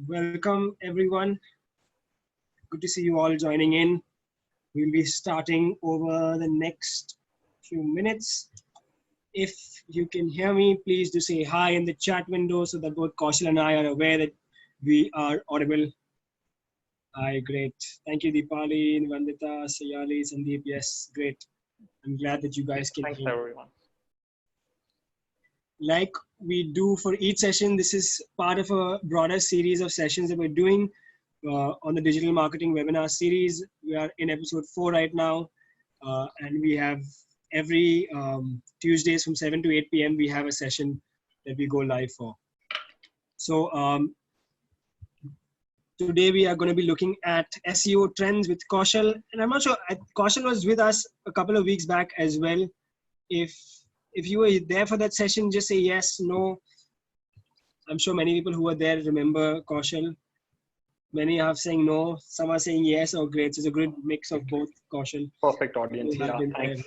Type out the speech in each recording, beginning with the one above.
Welcome everyone. Good to see you all joining in. We'll be starting over the next few minutes. If you can hear me, please do say hi in the chat window so that both Kaushal and I are aware that we are audible. Hi, great. Thank you, Deepali, Vandita, Sayali, Sandeep. Yes, great. I'm glad that you guys can Thanks, hear. everyone. Like we do for each session, this is part of a broader series of sessions that we're doing on the digital marketing webinar series. We are in episode 4 right now, and we have every Tuesdays from 7 to 8 p.m. we have a session that we go live for. So today we are going to be looking at SEO trends with Kaushal, and I'm not sure, Kaushal was with us a couple of weeks back as well. If you were there for that session, just say yes, no. I'm sure many people who were there remember Kaushal. Many are saying no, some are saying yes or great. So it's a good mix of both, Kaushal. Perfect audience. Yeah, thanks.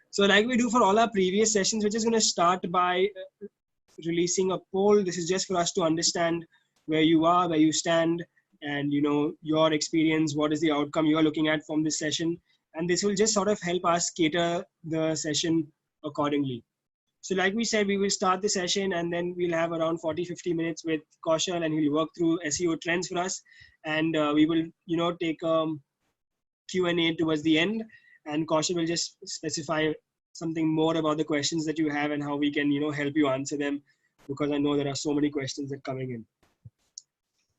So like we do for all our previous sessions, we're just going to start by releasing a poll. This is just for us to understand where you are, where you stand, and your experience, what is the outcome you are looking at from this session. And this will just sort of help us cater the session accordingly. So like we said, we will start the session and then we'll have around 40-50 minutes with Kaushal, and he'll work through SEO trends for us. And we will, take Q&A towards the end, and Kaushal will just specify something more about the questions that you have and how we can, help you answer them, because I know there are so many questions that are coming in.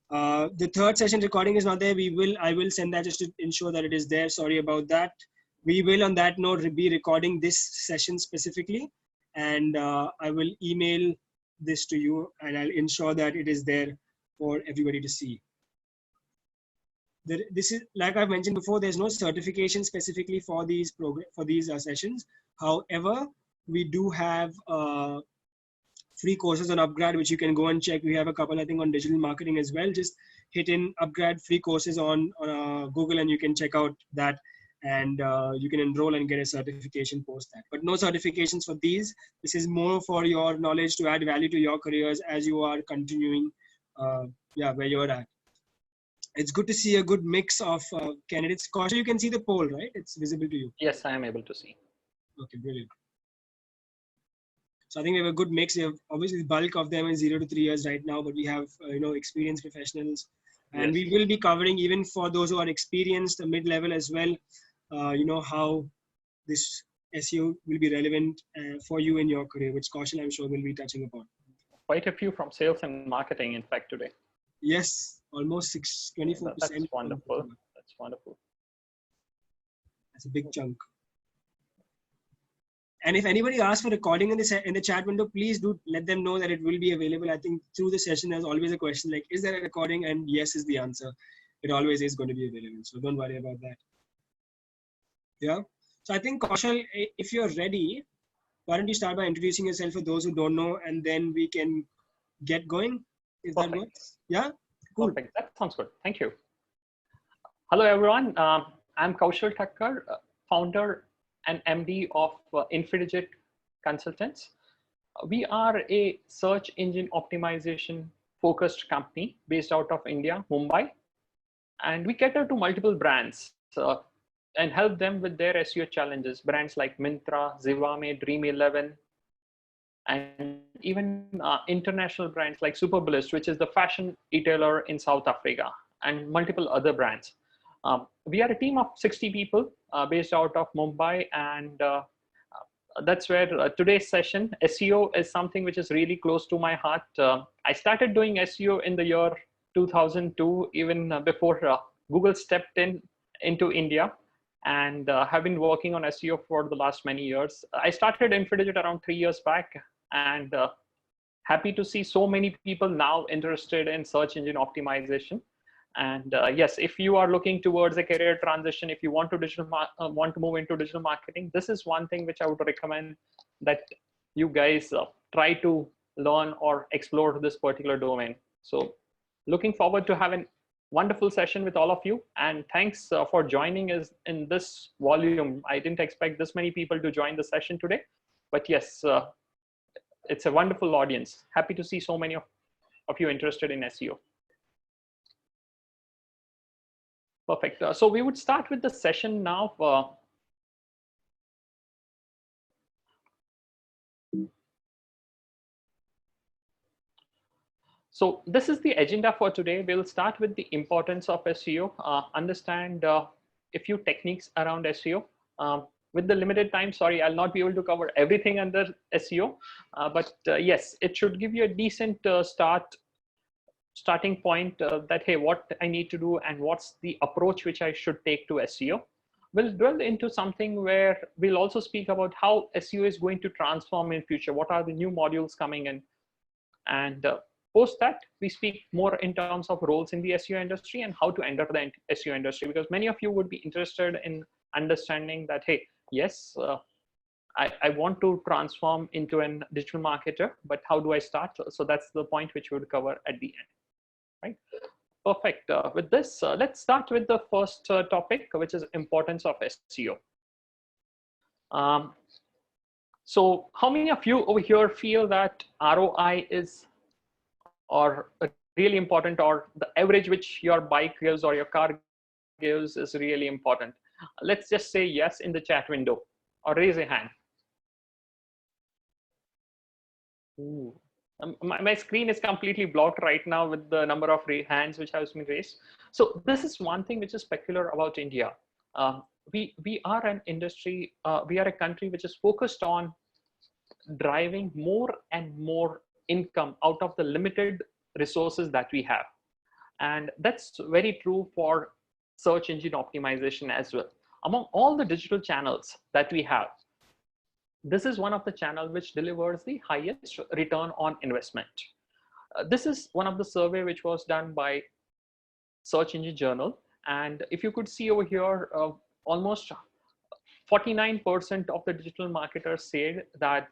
The third session recording is not there. I will send that just to ensure that it is there. Sorry about that. We will, on that note, be recording this session specifically, and I will email this to you, and I'll ensure that it is there for everybody to see. This is, like I've mentioned before, there's no certification specifically for these sessions. However, we do have free courses on upGrad, which you can go and check. We have a couple, I think, on digital marketing as well. Just hit in upGrad free courses on Google, and you can check out that, and you can enroll and get a certification post that. But no certifications for these. This is more for your knowledge to add value to your careers as you are continuing where you're at. It's good to see a good mix of candidates. Kaushal, you can see the poll, right? It's visible to you. Yes, I am able to see. Okay, brilliant. So I think we have a good mix. We have, obviously, the bulk of them is 0 to 3 years right now, but we have experienced professionals, and we will be covering, even for those who are experienced, mid-level as well. How this SEO will be relevant for you in your career, which Kaushal, I'm sure, will be touching upon. Quite a few from sales and marketing, in fact, today. Yes, almost 24%. That's wonderful. That's wonderful. That's a big chunk. And if anybody asks for recording in the chat window, please do let them know that it will be available. I think through the session, there's always a question like, is there a recording? And yes is the answer. It always is going to be available. So don't worry about that. Yeah. So I think, Kaushal, if you're ready, why don't you start by introducing yourself for those who don't know, and then we can get going. If that works. Yeah. Cool. Perfect. That sounds good. Thank you. Hello, everyone. I'm Kaushal Thakkar, founder and MD of Infidigit Consultants. We are a search engine optimization focused company based out of India, Mumbai. And we cater to multiple brands and help them with their SEO challenges. Brands like Myntra, Zivame, Dream11, and even international brands like Superbalist, which is the fashion retailer in South Africa, and multiple other brands. We are a team of 60 people based out of Mumbai, and that's where today's session, SEO, is something which is really close to my heart. I started doing SEO in the year 2002, even before Google stepped into India, and have been working on SEO for the last many years. I started Infidigit around 3 years back, and happy to see so many people now interested in search engine optimization. And yes, if you are looking towards a career transition, if you want to move into digital marketing, this is one thing which I would recommend that you guys try to learn or explore this particular domain. So looking forward to having a wonderful session with all of you. And thanks for joining us in this volume. I didn't expect this many people to join the session today, but yes, it's a wonderful audience. Happy to see so many of of you interested in SEO. Perfect. So we would start with the session now. So this is the agenda for today. We'll start with the importance of SEO, understand a few techniques around SEO. With the limited time, sorry, I'll not be able to cover everything under SEO, but yes, it should give you a decent starting point that, hey, what I need to do and what's the approach which I should take to SEO. We'll dwell into something where we'll also speak about how SEO is going to transform in future. What are the new modules coming in? And post that, we speak more in terms of roles in the SEO industry and how to enter the SEO industry, because many of you would be interested in understanding that, hey, yes, I want to transform into a digital marketer, but how do I start? So that's the point which we would cover at the end, right? Perfect. With this, let's start with the first topic, which is importance of SEO. So how many of you over here feel that ROI is or really important, or the average which your bike gives or your car gives is really important? Let's just say yes in the chat window or raise a hand. Ooh. My screen is completely blocked right now with the number of hands which has been raised. So this is one thing which is peculiar about India. We are an industry, we are a country which is focused on driving more and more income out of the limited resources that we have. And that's very true for search engine optimization as well. Among all the digital channels that we have, this is one of the channels which delivers the highest return on investment. This is one of the survey which was done by Search Engine Journal. And if you could see over here, almost 49% of the digital marketers said that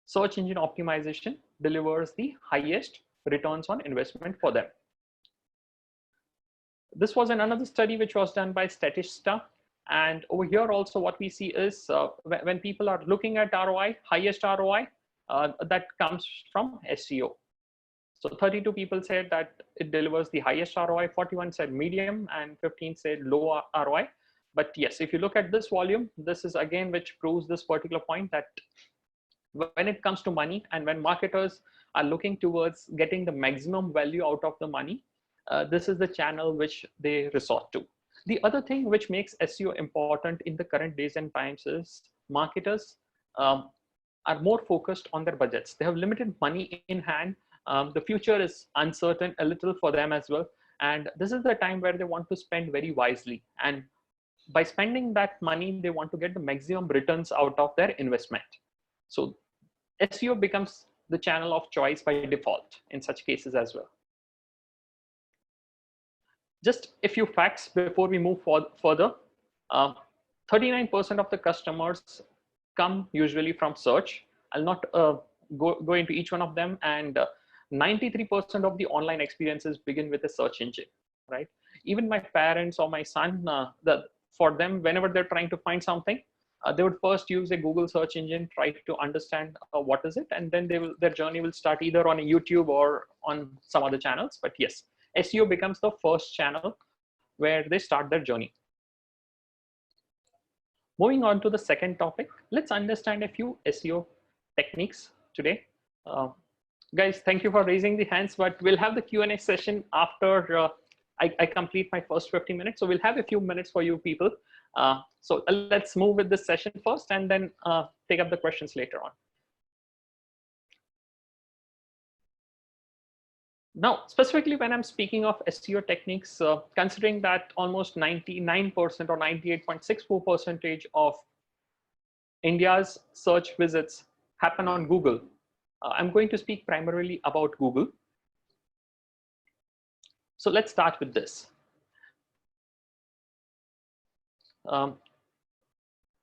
search engine optimization delivers the highest returns on investment for them. This was another study which was done by Statista. And over here also what we see is when people are looking at ROI, highest ROI, that comes from SEO. So 32 people said that it delivers the highest ROI, 41 said medium, and 15 said low ROI. But yes, if you look at this volume, this is again which proves this particular point that when it comes to money and when marketers are looking towards getting the maximum value out of the money, this is the channel which they resort to. The other thing which makes SEO important in the current days and times is marketers are more focused on their budgets. They have limited money in hand. The future is uncertain a little for them as well. And this is the time where they want to spend very wisely. And by spending that money, they want to get the maximum returns out of their investment. So SEO becomes the channel of choice by default in such cases as well. Just a few facts before we move further. 39% of the customers come usually from search. I'll not go into each one of them. And 93% of the online experiences begin with a search engine, right? Even my parents or my son, for them, whenever they're trying to find something, they would first use a Google search engine, try to understand what is it, and then their journey will start either on a YouTube or on some other channels. But yes, SEO becomes the first channel where they start their journey. Moving on to the second topic, let's understand a few SEO techniques today. Guys, thank you for raising the hands, but we'll have the Q&A session after I complete my first 50 minutes. So we'll have a few minutes for you people. So let's move with this session first and then take up the questions later on. Now, specifically when I'm speaking of SEO techniques, considering that almost 99% or 98.64% of India's search visits happen on Google, I'm going to speak primarily about Google. So let's start with this.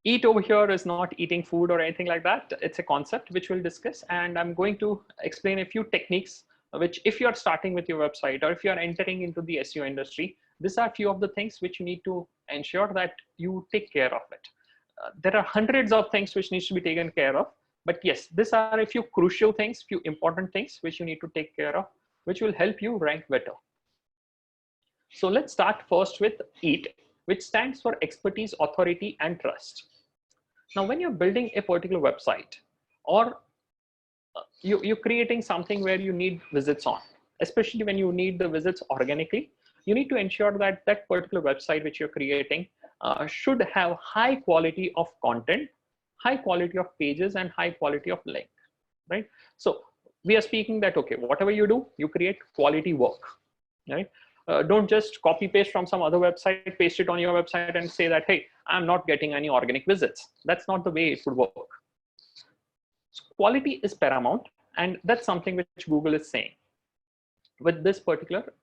Eat over here is not eating food or anything like that. It's a concept which we'll discuss. And I'm going to explain a few techniques which, if you're starting with your website or if you're entering into the SEO industry, these are a few of the things which you need to ensure that you take care of it. There are hundreds of things which needs to be taken care of. But yes, these are a few crucial things, few important things which you need to take care of which will help you rank better. So let's start first with EAT, which stands for expertise, authority, and trust. Now, when you're building a particular website, or you're creating something where you need visits on, especially when you need the visits organically, you need to ensure that that particular website which you're creating should have high quality of content, high quality of pages, and high quality of link, right? So we are speaking that, okay, whatever you do, you create quality work, right? Don't just copy paste from some other website, paste it on your website and say that, hey, I'm not getting any organic visits. That's not the way it would work. So quality is paramount, and that's something which Google is saying with this particular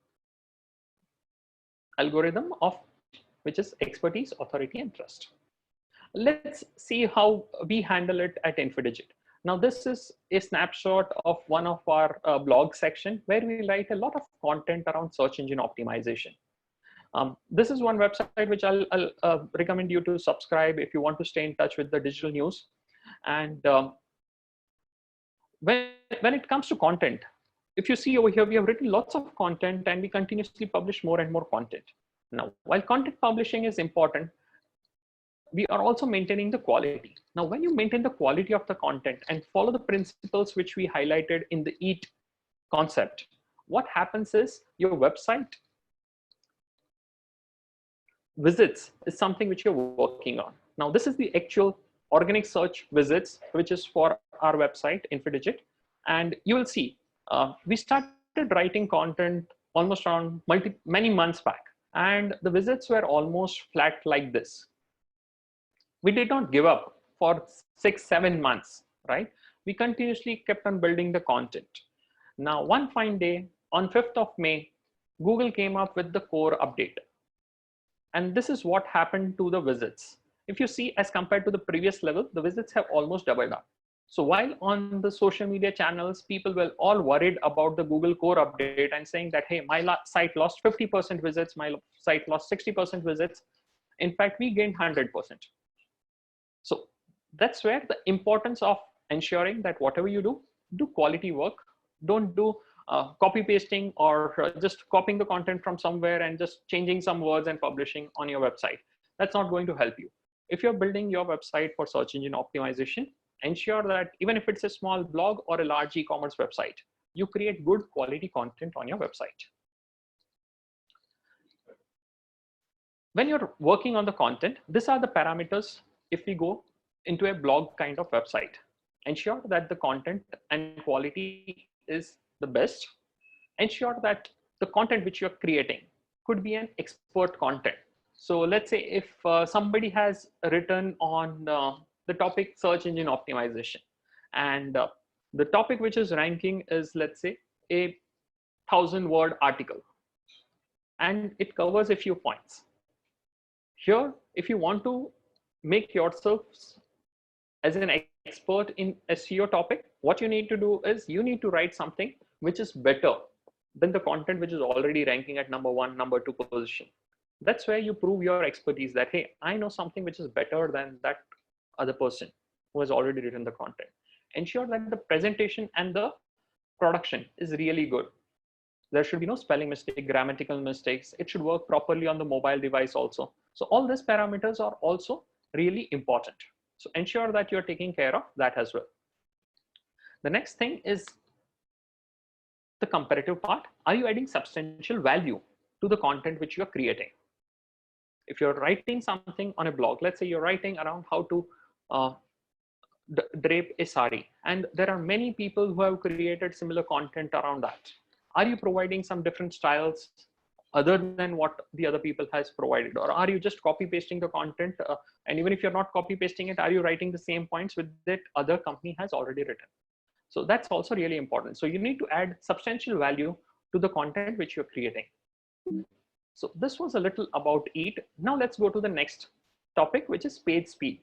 algorithm of which is expertise, authority, and trust. Let's see how we handle it at Infidigit. Now, this is a snapshot of one of our blog section where we write a lot of content around search engine optimization. This is one website which I'll recommend you to subscribe if you want to stay in touch with the digital news. And when it comes to content, if you see over here, we have written lots of content and we continuously publish more and more content. Now, while content publishing is important, we are also maintaining the quality. Now, when you maintain the quality of the content and follow the principles which we highlighted in the EAT concept, what happens is your website visits is something which you're working on. Now, this is the actual organic search visits, which is for our website, Infidigit. And you will see, we started writing content almost around many months back, and the visits were almost flat like this. We did not give up for 6-7 months, right? We continuously kept on building the content. Now, one fine day on 5th of May, Google came up with the core update. And this is what happened to the visits. If you see, as compared to the previous level, the visits have almost doubled up. So while on the social media channels, people were all worried about the Google core update and saying that, hey, my site lost 50% visits, my site lost 60% visits. In fact, we gained 100%. So that's where the importance of ensuring that whatever you do quality work. Don't do copy pasting or just copying the content from somewhere and just changing some words and publishing on your website. That's not going to help you. If you're building your website for search engine optimization, ensure that even if it's a small blog or a large e-commerce website, you create good quality content on your website. When you're working on the content, these are the parameters. If we go into a blog kind of website, ensure that the content and quality is the best. Ensure that the content which you're creating could be an expert content. So let's say if somebody has written on the topic search engine optimization, and the topic which is ranking is, let's say, a 1,000-word article, and it covers a few points. Here, if you want to make yourself as an expert in SEO topic, what you need to do is you need to write something which is better than the content which is already ranking at number 1, number 2 position. That's where you prove your expertise that, hey, I know something which is better than that other person who has already written the content. Ensure that the presentation and the production is really good. There should be no spelling mistake, grammatical mistakes. It should work properly on the mobile device also. So all these parameters are also really important. So ensure that you're taking care of that as well. The next thing is the comparative part. Are you adding substantial value to the content which you're creating? If you're writing something on a blog, let's say you're writing around how to drape a sari, and there are many people who have created similar content around that. Are you providing some different styles other than what the other people has provided? Or are you just copy pasting the content? And even if you're not copy pasting it, are you writing the same points with that other company has already written? So that's also really important. So you need to add substantial value to the content which you're creating. So this was a little about EAT. Now let's go to the next topic, which is page speed.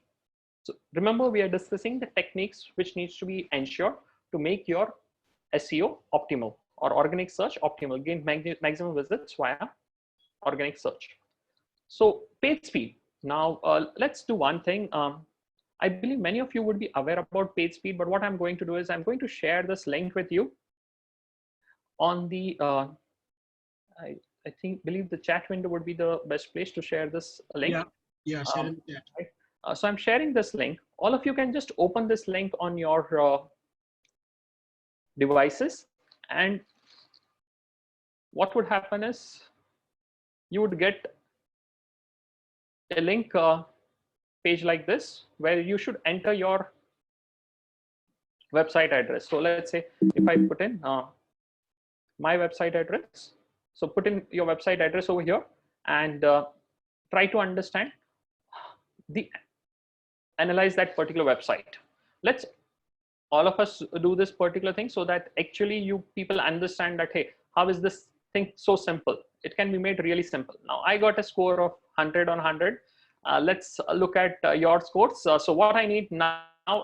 So remember, we are discussing the techniques which needs to be ensured to make your SEO optimal or organic search optimal, gain maximum visits via organic search. So page speed. Now let's do one thing. I believe many of you would be aware about page speed, but what I'm going to do is I'm going to share this link with you on the, I believe the chat window would be the best place to share this link. Yeah, share in the chat. Right. So I'm sharing this link. All of you can just open this link on your devices, and what would happen is you would get a link page like this where you should enter your website address. So let's say if I put in my website address, so put in your website address over here and try to understand analyze that particular website. Let's all of us do this particular thing so that actually you people understand that, hey, how is this thing so simple? It can be made really simple. Now I got a score of 100 on 100. Let's look at your scores. So what I need now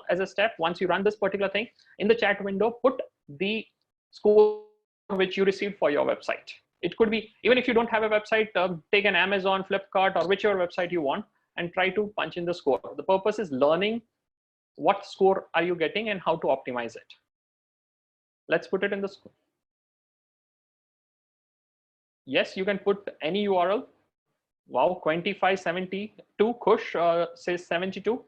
as a step, once you run this particular thing in the chat window, put the score which you received for your website. It could be, even if you don't have a website, take an Amazon, Flipkart, or whichever website you want and try to punch in the score. The purpose is learning what score are you getting and how to optimize it. Let's put it in the score. Yes, you can put any URL. Wow, 2572. Kush says 72.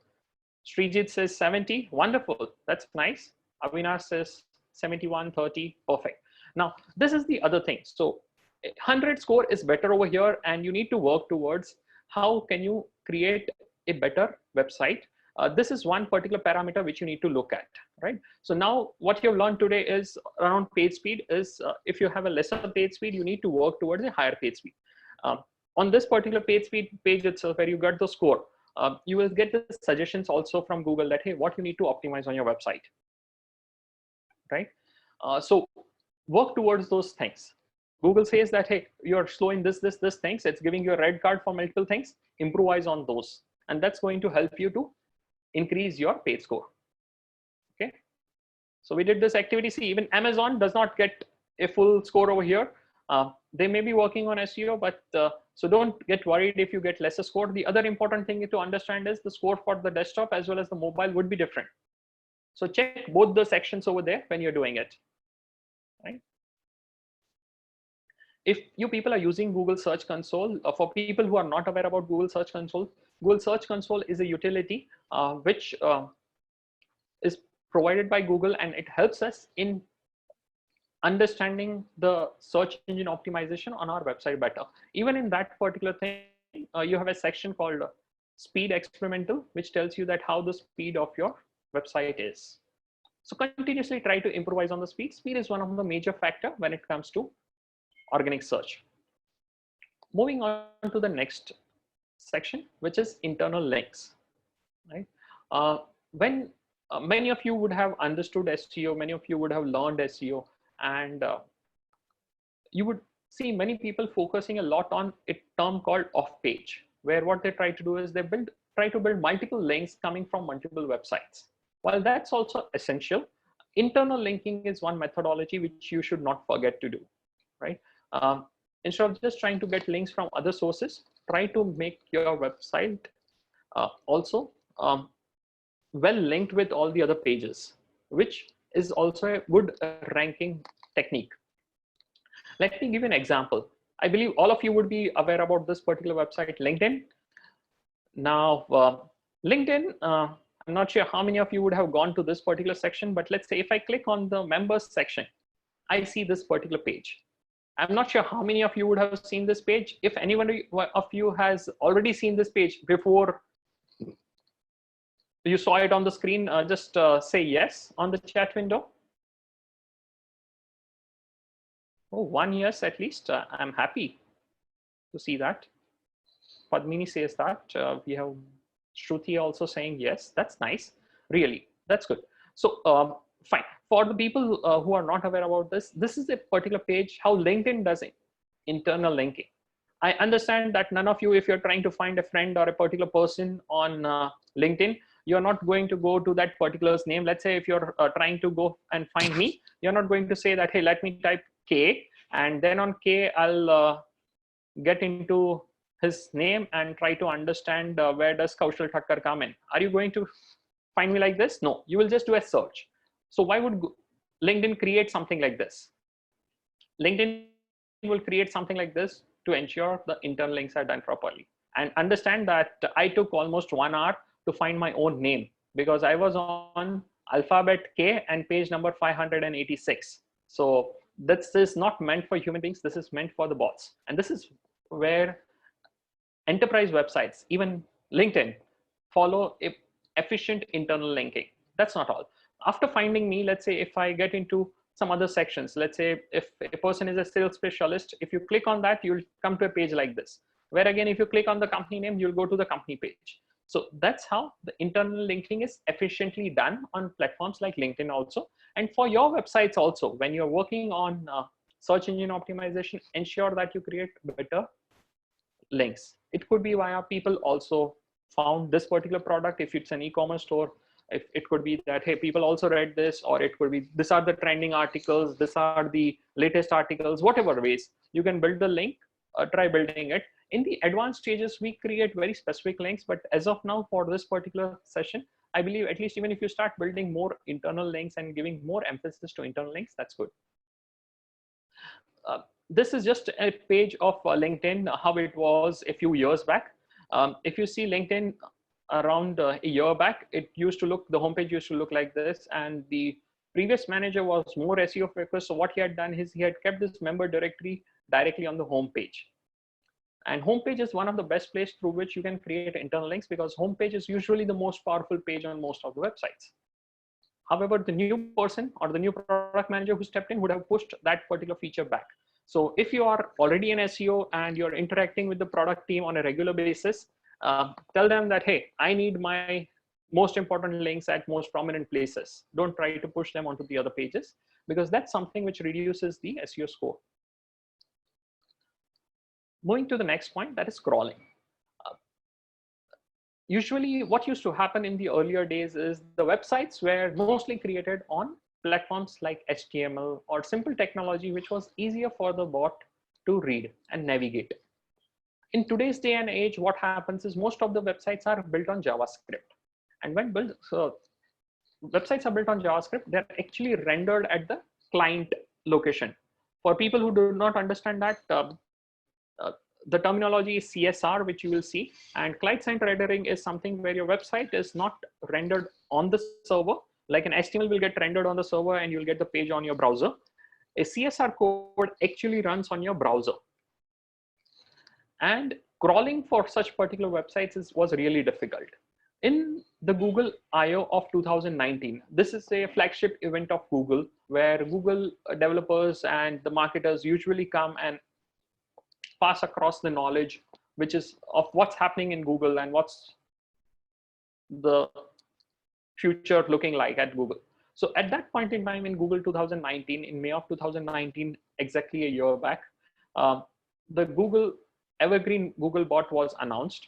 Srijit says 70. Wonderful. That's nice. Avinash says 7130. Perfect. Now, this is the other thing. So 100 score is better over here, and you need to work towards how can you create a better website. This is one particular parameter which you need to look at, right? So now what you've learned today is around page speed is if you have a lesser page speed, you need to work towards a higher page speed. On this particular page speed page itself, where you got the score, you will get the suggestions also from Google that, hey, what you need to optimize on your website, right? So work towards those things. Google says that, hey, you're slow in this things. It's giving you a red card for multiple things. Improvise on those. And that's going to help you to increase your page score. Okay. So we did this activity. See, even Amazon does not get a full score over here. They may be working on SEO, but so don't get worried if you get lesser score. The other important thing to understand is the score for the desktop as well as the mobile would be different. So check both the sections over there when you're doing it, right? If you people are using Google Search Console, for people who are not aware about Google Search Console is a utility which is provided by Google, and it helps us in understanding the search engine optimization on our website better. Even in that particular thing, you have a section called Speed Experimental, which tells you that how the speed of your website is. So continuously try to improvise on the speed. Speed is one of the major factor when it comes to organic search. Moving on to the next section, which is internal links, right? When many of you would have understood SEO, many of you would have learned SEO, and you would see many people focusing a lot on a term called off page, where what they try to do is they try to build multiple links coming from multiple websites. While that's also essential, internal linking is one methodology which you should not forget to do, right? Instead of just trying to get links from other sources, try to make your website also well linked with all the other pages, which is also a good ranking technique. Let me give you an example. I believe all of you would be aware about this particular website, LinkedIn. Now, LinkedIn, I'm not sure how many of you would have gone to this particular section, but let's say if I click on the members section, I see this particular page. I'm not sure how many of you would have seen this page. If anyone of you has already seen this page before you saw it on the screen, just say yes on the chat window. Oh, 1 yes at least. I'm happy to see that. Padmini says that. We have Shruti also saying yes. That's nice. Really, that's good. So fine. For the people who are not aware about this, this is a particular page, how LinkedIn does it, internal linking. I understand that none of you, if you're trying to find a friend or a particular person on LinkedIn, you're not going to go to that particular name. Let's say if you're trying to go and find me, you're not going to say that, hey, let me type K, and then on K, I'll get into his name and try to understand where does Kaushal Thakkar come in. Are you going to find me like this? No, you will just do a search. So why would LinkedIn create something like this? LinkedIn will create something like this to ensure the internal links are done properly. And understand that I took almost 1 hour to find my own name because I was on alphabet K and page number 586. So this is not meant for human beings. This is meant for the bots. And this is where enterprise websites, even LinkedIn, follow efficient internal linking. That's not all. After finding me, let's say if I get into some other sections, let's say if a person is a sales specialist, if you click on that, you'll come to a page like this, where again, if you click on the company name, you'll go to the company page. So that's how the internal linking is efficiently done on platforms like LinkedIn also. And for your websites also, when you're working on search engine optimization, ensure that you create better links. It could be via people also found this particular product. If it's an e-commerce store, if it could be that, hey, people also read this, or it could be, these are the trending articles, these are the latest articles, whatever ways you can build the link, try building it. In the advanced stages, we create very specific links, but as of now for this particular session, I believe at least even if you start building more internal links and giving more emphasis to internal links, that's good. This is just a page of LinkedIn, how it was a few years back. If you see LinkedIn around a year back, it used to look, the homepage used to look like this, and the previous manager was more SEO focused. So what he had done is he had kept this member directory directly on the homepage. And homepage is one of the best places through which you can create internal links, because homepage is usually the most powerful page on most of the websites. However, the new person or the new product manager who stepped in would have pushed that particular feature back. So if you are already an SEO and you're interacting with the product team on a regular basis, tell them that, hey, I need my most important links at most prominent places. Don't try to push them onto the other pages, because that's something which reduces the SEO score. Moving to the next point, that is crawling. Usually what used to happen in the earlier days is the websites were mostly created on platforms like HTML or simple technology, which was easier for the bot to read and navigate. In today's day and age, what happens is most of the websites are built on JavaScript. And when websites are built on JavaScript, they're actually rendered at the client location. For people who do not understand that, the terminology is CSR, which you will see, and client-side rendering is something where your website is not rendered on the server. Like an HTML will get rendered on the server and you'll get the page on your browser. A CSR code actually runs on your browser. And crawling for such particular websites was really difficult. In the Google I/O of 2019, this is a flagship event of Google, where Google developers and the marketers usually come and pass across the knowledge, which is of what's happening in Google and what's the future looking like at Google. So at that point in time in Google 2019, in May of 2019, exactly a year back, the Google Evergreen Google bot was announced.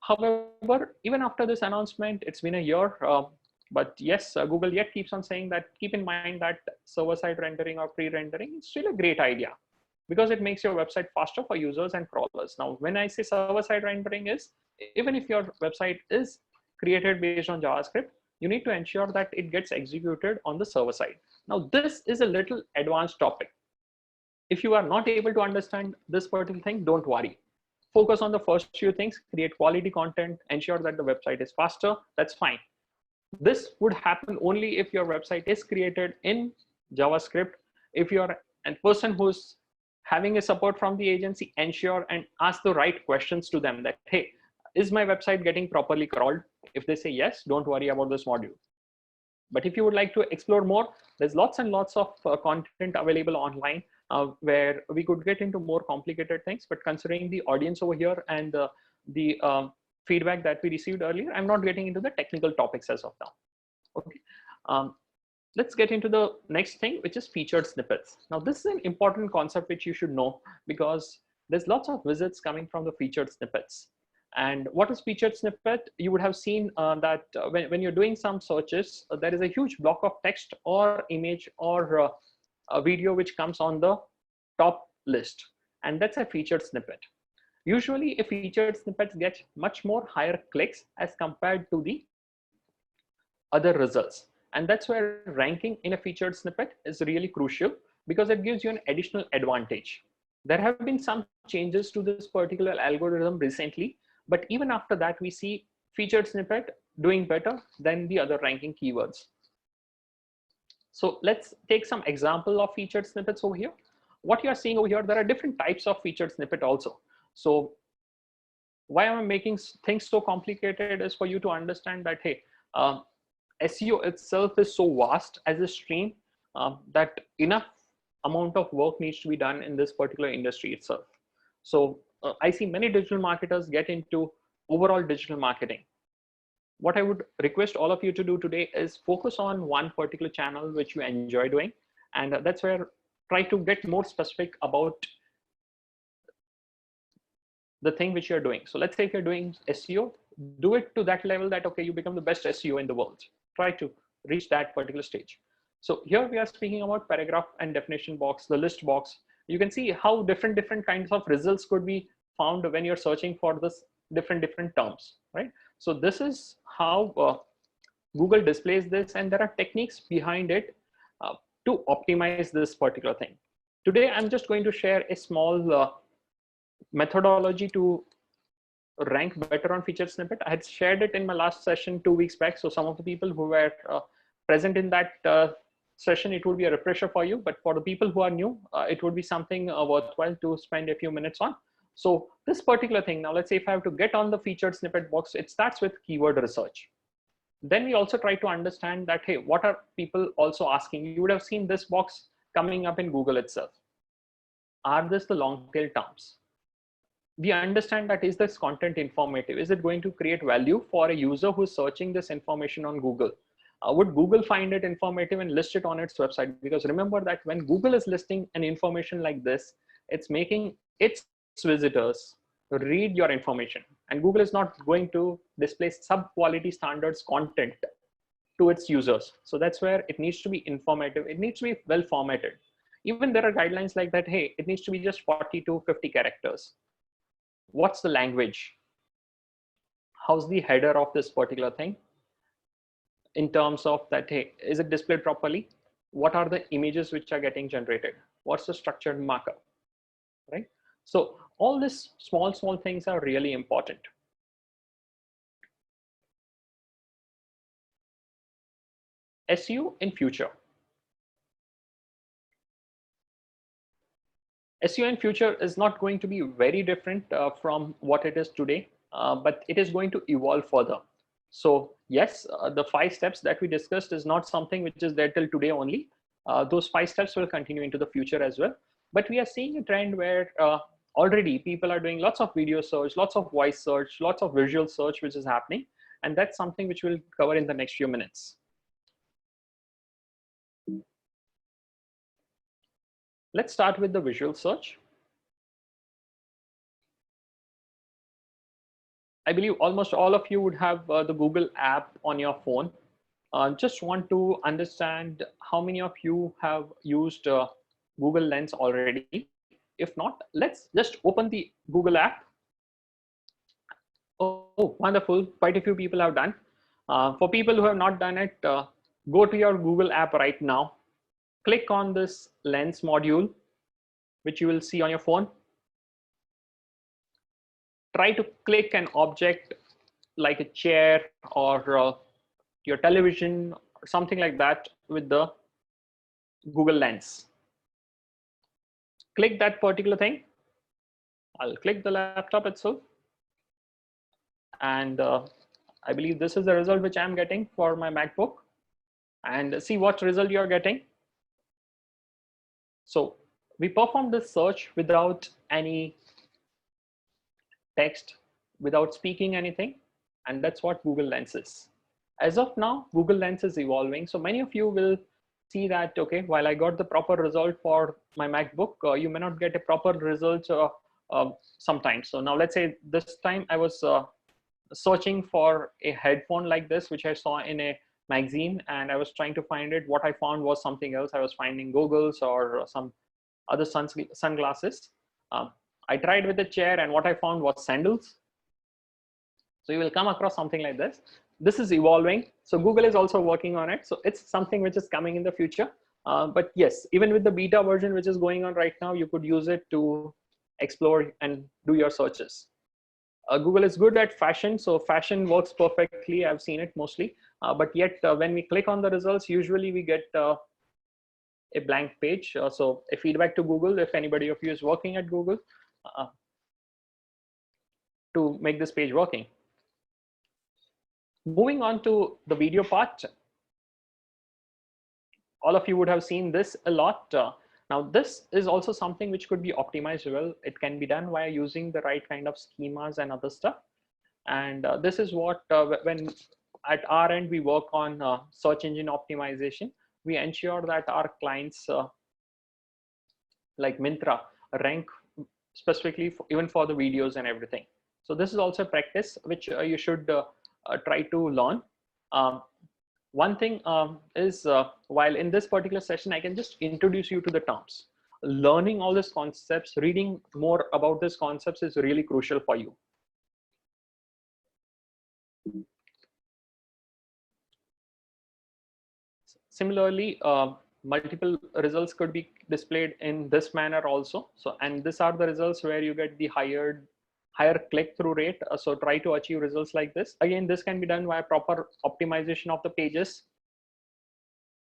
However, even after this announcement, it's been a year, but yes, Google yet keeps on saying that, keep in mind that server-side rendering or pre-rendering is still a great idea, because it makes your website faster for users and crawlers. Now, when I say server-side rendering is, even if your website is created based on JavaScript, you need to ensure that it gets executed on the server side. Now, this is a little advanced topic. If you are not able to understand this particular thing, don't worry. Focus on the first few things, create quality content, ensure that the website is faster, that's fine. This would happen only if your website is created in JavaScript. If you're a person who's having a support from the agency, ensure and ask the right questions to them that, hey, is my website getting properly crawled? If they say yes, don't worry about this module. But if you would like to explore more, there's lots and lots of content available online where we could get into more complicated things. But considering the audience over here and the feedback that we received earlier, I'm not getting into the technical topics as of now. Okay. Let's get into the next thing, which is featured snippets. Now, this is an important concept which you should know, because there's lots of visits coming from the featured snippets. And what is featured snippet? You would have seen that when you're doing some searches, there is a huge block of text or image or a video which comes on the top list. And that's a featured snippet. Usually a featured snippet gets much more higher clicks as compared to the other results. And that's where ranking in a featured snippet is really crucial, because it gives you an additional advantage. There have been some changes to this particular algorithm recently, but even after that, we see featured snippet doing better than the other ranking keywords. So let's take some example of featured snippets over here. What you're seeing over here, there are different types of featured snippet also. So why am I making things so complicated is for you to understand that, hey, SEO itself is so vast as a stream that enough amount of work needs to be done in this particular industry itself. So I see many digital marketers get into overall digital marketing. What I would request all of you to do today is focus on one particular channel which you enjoy doing, and that's where try to get more specific about the thing which you're doing. So let's say if you're doing SEO, do it to that level that, okay, you become the best SEO in the world. Try to reach that particular stage. So here we are speaking about paragraph and definition box, the list box. You can see how different kinds of results could be found when you're searching for this different terms, right? So this is how Google displays this, and there are techniques behind it to optimize this particular thing. Today, I'm just going to share a small methodology to rank better on featured snippet. I had shared it in my last session 2 weeks back. So some of the people who were present in that session, it would be a refresher for you. But for the people who are new, it would be something worthwhile to spend a few minutes on. So this particular thing, now let's say if I have to get on the featured snippet box, it starts with keyword research. Then we also try to understand that, hey, what are people also asking? You would have seen this box coming up in Google itself. Are this the long tail terms? We understand that, is this content informative? Is it going to create value for a user who's searching this information on Google? Would Google find it informative and list it on its website? Because remember that when Google is listing an information like this, it's making its visitors read your information, and Google is not going to display sub-quality standards content to its users. So that's where it needs to be informative. It needs to be well formatted. Even there are guidelines like that, hey, it needs to be just 40 to 50 characters. What's the language? How's the header of this particular thing? In terms of that, hey, is it displayed properly? What are the images which are getting generated? What's the structured markup, right? So all these small things are really important. SEO in future. SEO in future is not going to be very different from what it is today, but it is going to evolve further. So yes, the 5 steps that we discussed is not something which is there till today only. Those 5 steps will continue into the future as well. But we are seeing a trend where already people are doing lots of video search, lots of voice search, lots of visual search, which is happening. And that's something which we'll cover in the next few minutes. Let's start with the visual search. I believe almost all of you would have the Google app on your phone. Just want to understand how many of you have used Google Lens already. If not, let's just open the Google app. Oh, wonderful. Quite a few people have done. For people who have not done it, go to your Google app right now. Click on this Lens module, which you will see on your phone. Try to click an object like a chair or your television or something like that with the Google Lens. Click that particular thing. I'll click the laptop itself. And I believe this is the result which I'm getting for my MacBook. And see what result you're getting. So we performed this search without any text, without speaking anything. And that's what Google Lens is. As of now, Google Lens is evolving. So many of you will see that, okay, while I got the proper result for my MacBook, you may not get a proper result sometimes. So now let's say this time I was searching for a headphone like this, which I saw in a magazine, and I was trying to find it. What I found was something else. I was finding goggles or some other sunglasses. I tried with the chair, and what I found was sandals. So you will come across something like this. This is evolving. So Google is also working on it. So it's something which is coming in the future. But yes, even with the beta version, which is going on right now, you could use it to explore and do your searches. Google is good at fashion, so fashion works perfectly. I've seen it mostly, but yet when we click on the results, usually we get a blank page. So a feedback to Google, if anybody of you is working at Google, to make this page working. Moving on to the video part. All of you would have seen this a lot. Now, this is also something which could be optimized well. It can be done via using the right kind of schemas and other stuff. And this is what, when at our end, we work on search engine optimization, we ensure that our clients like Myntra rank specifically even for the videos and everything. So this is also a practice which you should try to learn. One thing is, while in this particular session, I can just introduce you to the terms. Learning all these concepts, reading more about these concepts is really crucial for you. Similarly, multiple results could be displayed in this manner also. So, and these are the results where you get the higher click-through rate. So try to achieve results like this. Again, this can be done via proper optimization of the pages,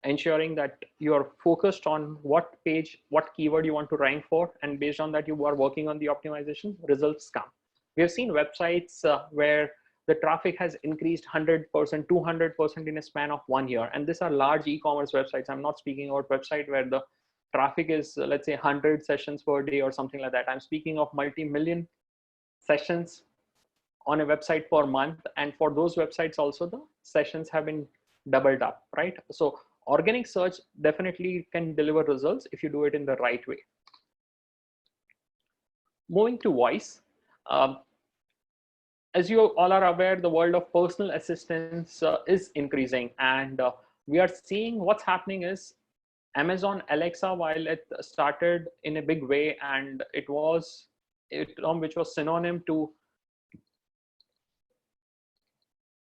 ensuring that you are focused on what page, what keyword you want to rank for, and based on that you are working on the optimization, results come. We have seen websites where the traffic has increased 100%, 200% in a span of 1 year. And these are large e-commerce websites. I'm not speaking about website where the traffic is, let's say 100 sessions per day or something like that. I'm speaking of multi-million sessions on a website per month. And for those websites also, the sessions have been doubled up, right? So organic search definitely can deliver results if you do it in the right way. Moving to voice. As you all are aware, the world of personal assistance is increasing, and we are seeing what's happening is Amazon Alexa, while it started in a big way, and it was a term which was synonym to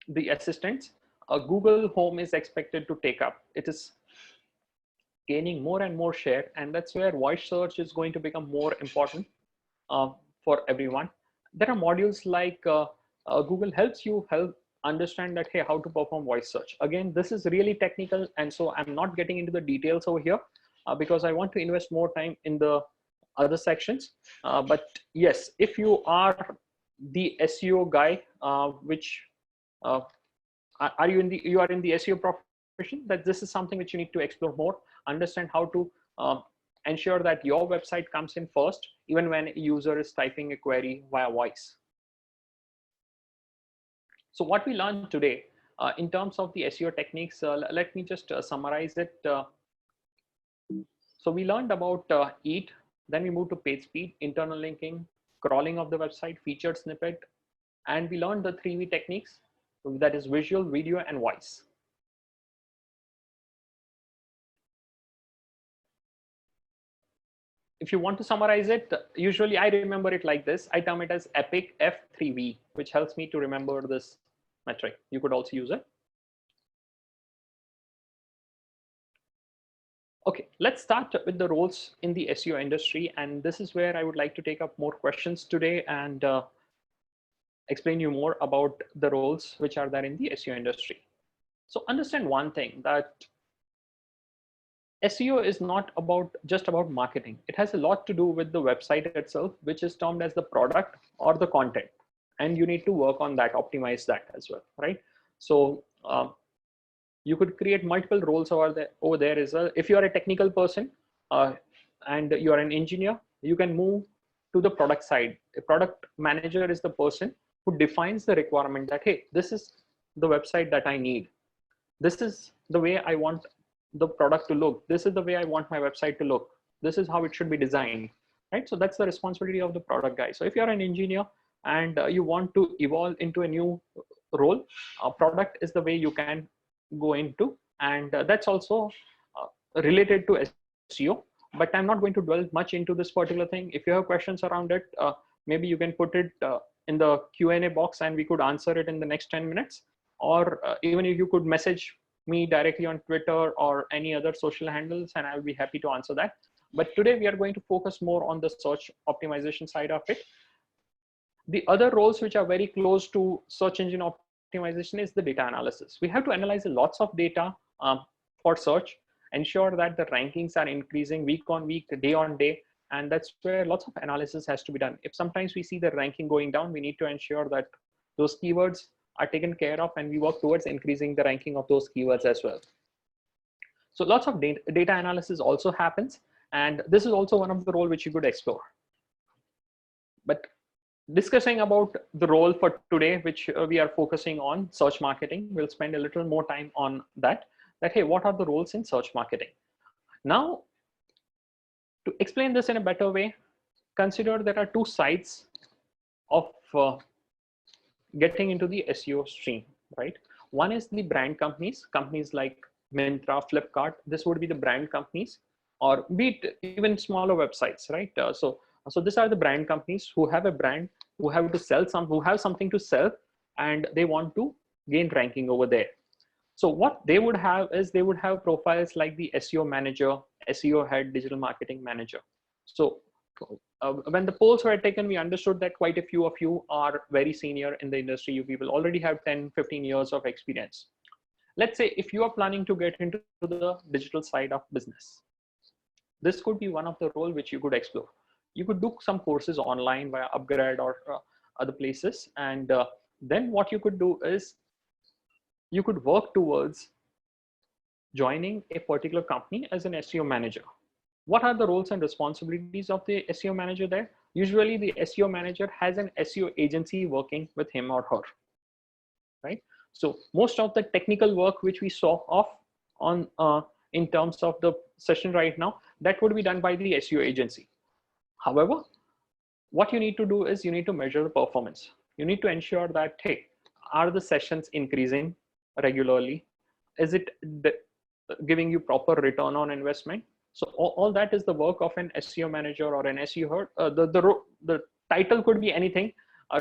the assistants, Google Home is expected to take up. It is gaining more and more share, and that's where voice search is going to become more important for everyone. There are modules like Google helps you understand that, hey, how to perform voice search. Again, this is really technical, and so I'm not getting into the details over here because I want to invest more time in the other sections. But yes, if you are the SEO guy, are you in the SEO profession, that this is something which you need to explore more, understand how to ensure that your website comes in first, even when a user is typing a query via voice. So what we learned today in terms of the SEO techniques, let me just summarize it. So we learned about EAT, then we moved to page speed, internal linking, crawling of the website, featured snippet, and we learned the 3V techniques, that is visual, video, and voice. If you want to summarize it, usually I remember it like this. I term it as EPIC F3V, which helps me to remember this metric. You could also use it. Okay, let's start with the roles in the SEO industry. And this is where I would like to take up more questions today and explain you more about the roles which are there in the SEO industry. So understand one thing, that SEO is not just about marketing. It has a lot to do with the website itself, which is termed as the product or the content. And you need to work on that, optimize that as well, right? So you could create multiple roles over there as well. If you are a technical person and you are an engineer, you can move to the product side. A product manager is the person who defines the requirement that, hey, this is the website that I need. This is the way I want the product to look. This is the way I want my website to look. This is how it should be designed, right? So that's the responsibility of the product guy. So if you're an engineer and you want to evolve into a new role, product is the way you can go into, and that's also related to SEO, but I'm not going to dwell much into this particular thing. If you have questions around it, maybe you can put it in the Q&A box and we could answer it in the next 10 minutes, or even if you could message me directly on Twitter or any other social handles, and I'll be happy to answer that. But today we are going to focus more on the search optimization side of it. The other roles which are very close to search engine optimization is the data analysis. We have to analyze lots of data for search, ensure that the rankings are increasing week on week, day on day, and that's where lots of analysis has to be done. If sometimes we see the ranking going down, we need to ensure that those keywords are taken care of, and we work towards increasing the ranking of those keywords as well. So lots of data analysis also happens, and this is also one of the role which you could explore. But discussing about the role for today, which we are focusing on, search marketing, we'll spend a little more time on that, hey, what are the roles in search marketing? Now, to explain this in a better way, consider there are two sides of getting into the SEO stream, right? One is the brand companies like Myntra, Flipkart. This would be the brand companies, or be it even smaller websites, right? So these are the brand companies who have a brand, who have to sell who have something to sell, and they want to gain ranking over there. So what they would have is they would have profiles like the SEO manager, SEO head, digital marketing manager. So when the polls were taken, we understood that quite a few of you are very senior in the industry. You people already have 10, 15 years of experience. Let's say if you are planning to get into the digital side of business, this could be one of the role which you could explore. You could do some courses online via upGrad or other places. And then what you could do is you could work towards joining a particular company as an SEO manager. What are the roles and responsibilities of the SEO manager there? Usually the SEO manager has an SEO agency working with him or her, right? So most of the technical work which we saw on in terms of the session right now, that would be done by the SEO agency. However, what you need to do is you need to measure the performance. You need to ensure that, hey, are the sessions increasing regularly? Is it giving you proper return on investment? So all that is the work of an SEO manager or an SEO head. The title could be anything.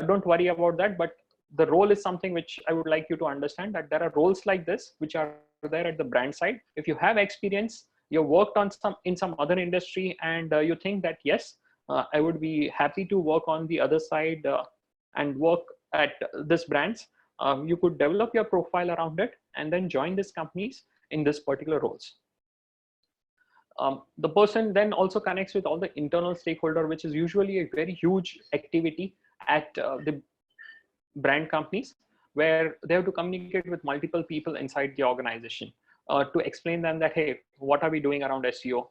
Don't worry about that. But the role is something which I would like you to understand, that there are roles like this which are there at the brand side. If you have experience, you worked on in some other industry, and you think that yes, I would be happy to work on the other side and work at this brands. You could develop your profile around it and then join these companies in this particular roles. The person then also connects with all the internal stakeholder, which is usually a very huge activity at the brand companies, where they have to communicate with multiple people inside the organization to explain them that, hey, what are we doing around SEO?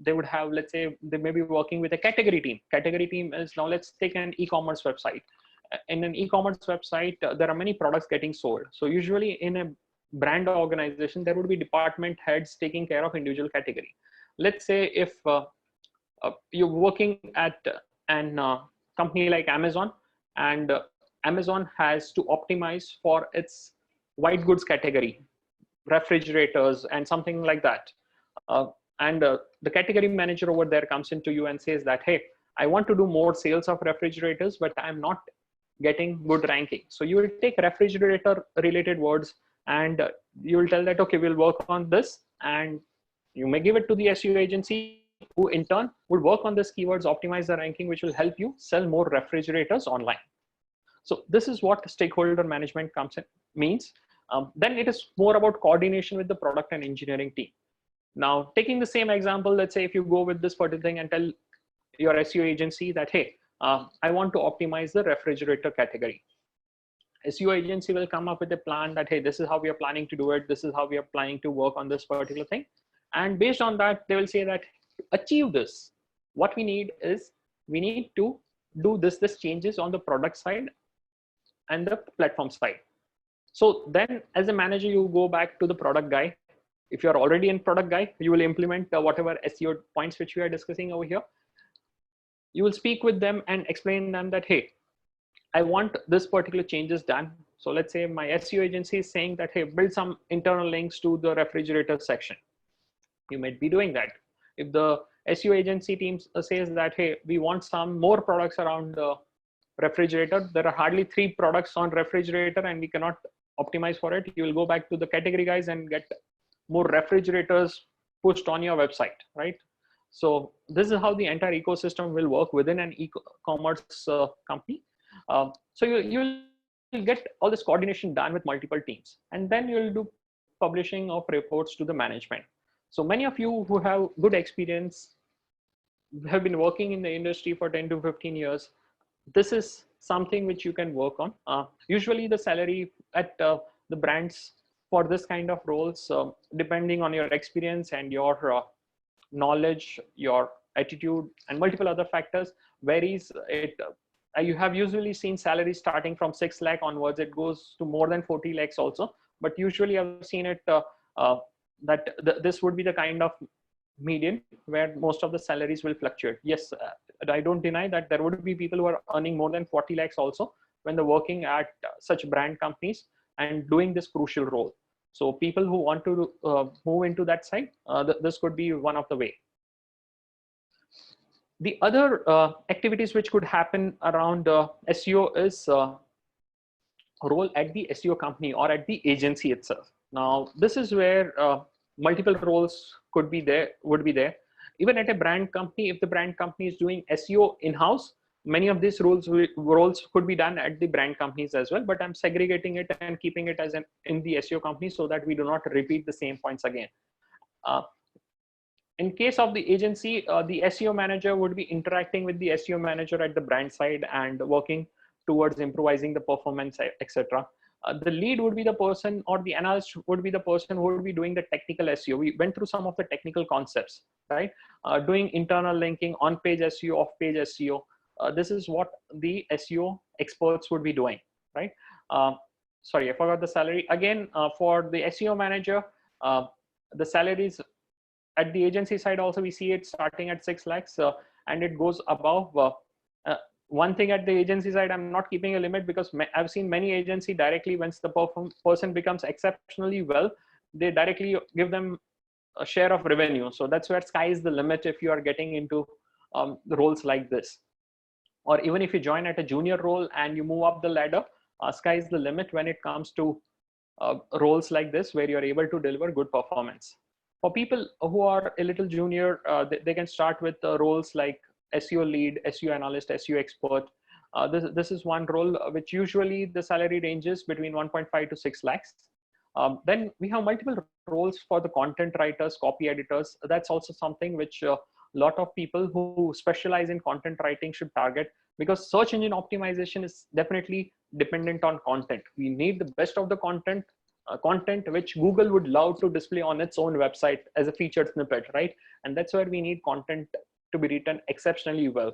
They would have, let's say, they may be working with a category team. Category team is, now let's take an e-commerce website. In an e-commerce website, there are many products getting sold. So usually in a brand organization, there would be department heads taking care of individual category. Let's say if you're working at an company like Amazon, and Amazon has to optimize for its white goods category, refrigerators and something like that. The category manager over there comes into you and says that, hey, I want to do more sales of refrigerators, but I'm not getting good ranking. So you will take refrigerator related words and you will tell that, okay, we'll work on this, and you may give it to the SEO agency, who in turn would work on this keywords, optimize the ranking, which will help you sell more refrigerators online. So this is what stakeholder management comes in, means. Then it is more about coordination with the product and engineering team. Now, taking the same example, let's say if you go with this particular thing and tell your SEO agency that, hey, I want to optimize the refrigerator category. SEO agency will come up with a plan that, hey, this is how we are planning to do it. This is how we are planning to work on this particular thing. And based on that, they will say that to achieve this, what we need is we need to do this changes on the product side and the platform side. So then as a manager, you go back to the product guy. If you're already in product guy, you will implement whatever SEO points which we are discussing over here. You will speak with them and explain them that, hey, I want this particular changes done. So let's say my SEO agency is saying that, hey, build some internal links to the refrigerator section. You might be doing that. If the SEO agency team says that, hey, we want some more products around the refrigerator, there are hardly 3 products on refrigerator and we cannot optimize for it, you will go back to the category guys and get more refrigerators pushed on your website, right? So this is how the entire ecosystem will work within an e-commerce company. So you'll get all this coordination done with multiple teams, and then you'll do publishing of reports to the management. So many of you who have good experience, have been working in the industry for 10 to 15 years, this is something which you can work on. Usually the salary at the brands for this kind of roles, depending on your experience and your knowledge, your attitude, and multiple other factors, varies. You have usually seen salaries starting from 6 lakh onwards. It goes to more than 40 lakhs also. But usually I've seen it this would be the kind of median where most of the salaries will fluctuate. Yes, I don't deny that there would be people who are earning more than 40 lakhs also when they're working at such brand companies and doing this crucial role. So people who want to move into that side, this could be one of the way. The other activities which could happen around SEO is role at the SEO company or at the agency itself. Now, this is where multiple roles would be there. Even at a brand company, if the brand company is doing SEO in-house, many of these roles could be done at the brand companies as well, but I'm segregating it and keeping it as in the SEO company so that we do not repeat the same points again. In case of the agency, the SEO manager would be interacting with the SEO manager at the brand side and working towards improvising the performance, etc. The lead would be the person, or the analyst would be the person who would be doing the technical SEO. We went through some of the technical concepts, right? Doing internal linking, on-page SEO, off-page SEO. This is what the SEO experts would be doing, right? Sorry, I forgot the salary. Again, for the SEO manager, the salaries at the agency side also, we see it starting at 6 lakhs and it goes above. One thing at the agency side, I'm not keeping a limit because I've seen many agency directly, once the person becomes exceptionally well, they directly give them a share of revenue. So that's where sky is the limit if you are getting into roles like this. Or even if you join at a junior role and you move up the ladder, sky is the limit when it comes to roles like this, where you're able to deliver good performance. For people who are a little junior, they can start with roles like SEO lead, SEO analyst, SEO expert. This is one role which usually the salary ranges between 1.5 to 6 lakhs. Then we have multiple roles for the content writers, copy editors. That's also something which a lot of people who specialize in content writing should target, because search engine optimization is definitely dependent on content. We need the best of the content, content which Google would love to display on its own website as a featured snippet, right? And that's where we need content to be written exceptionally well.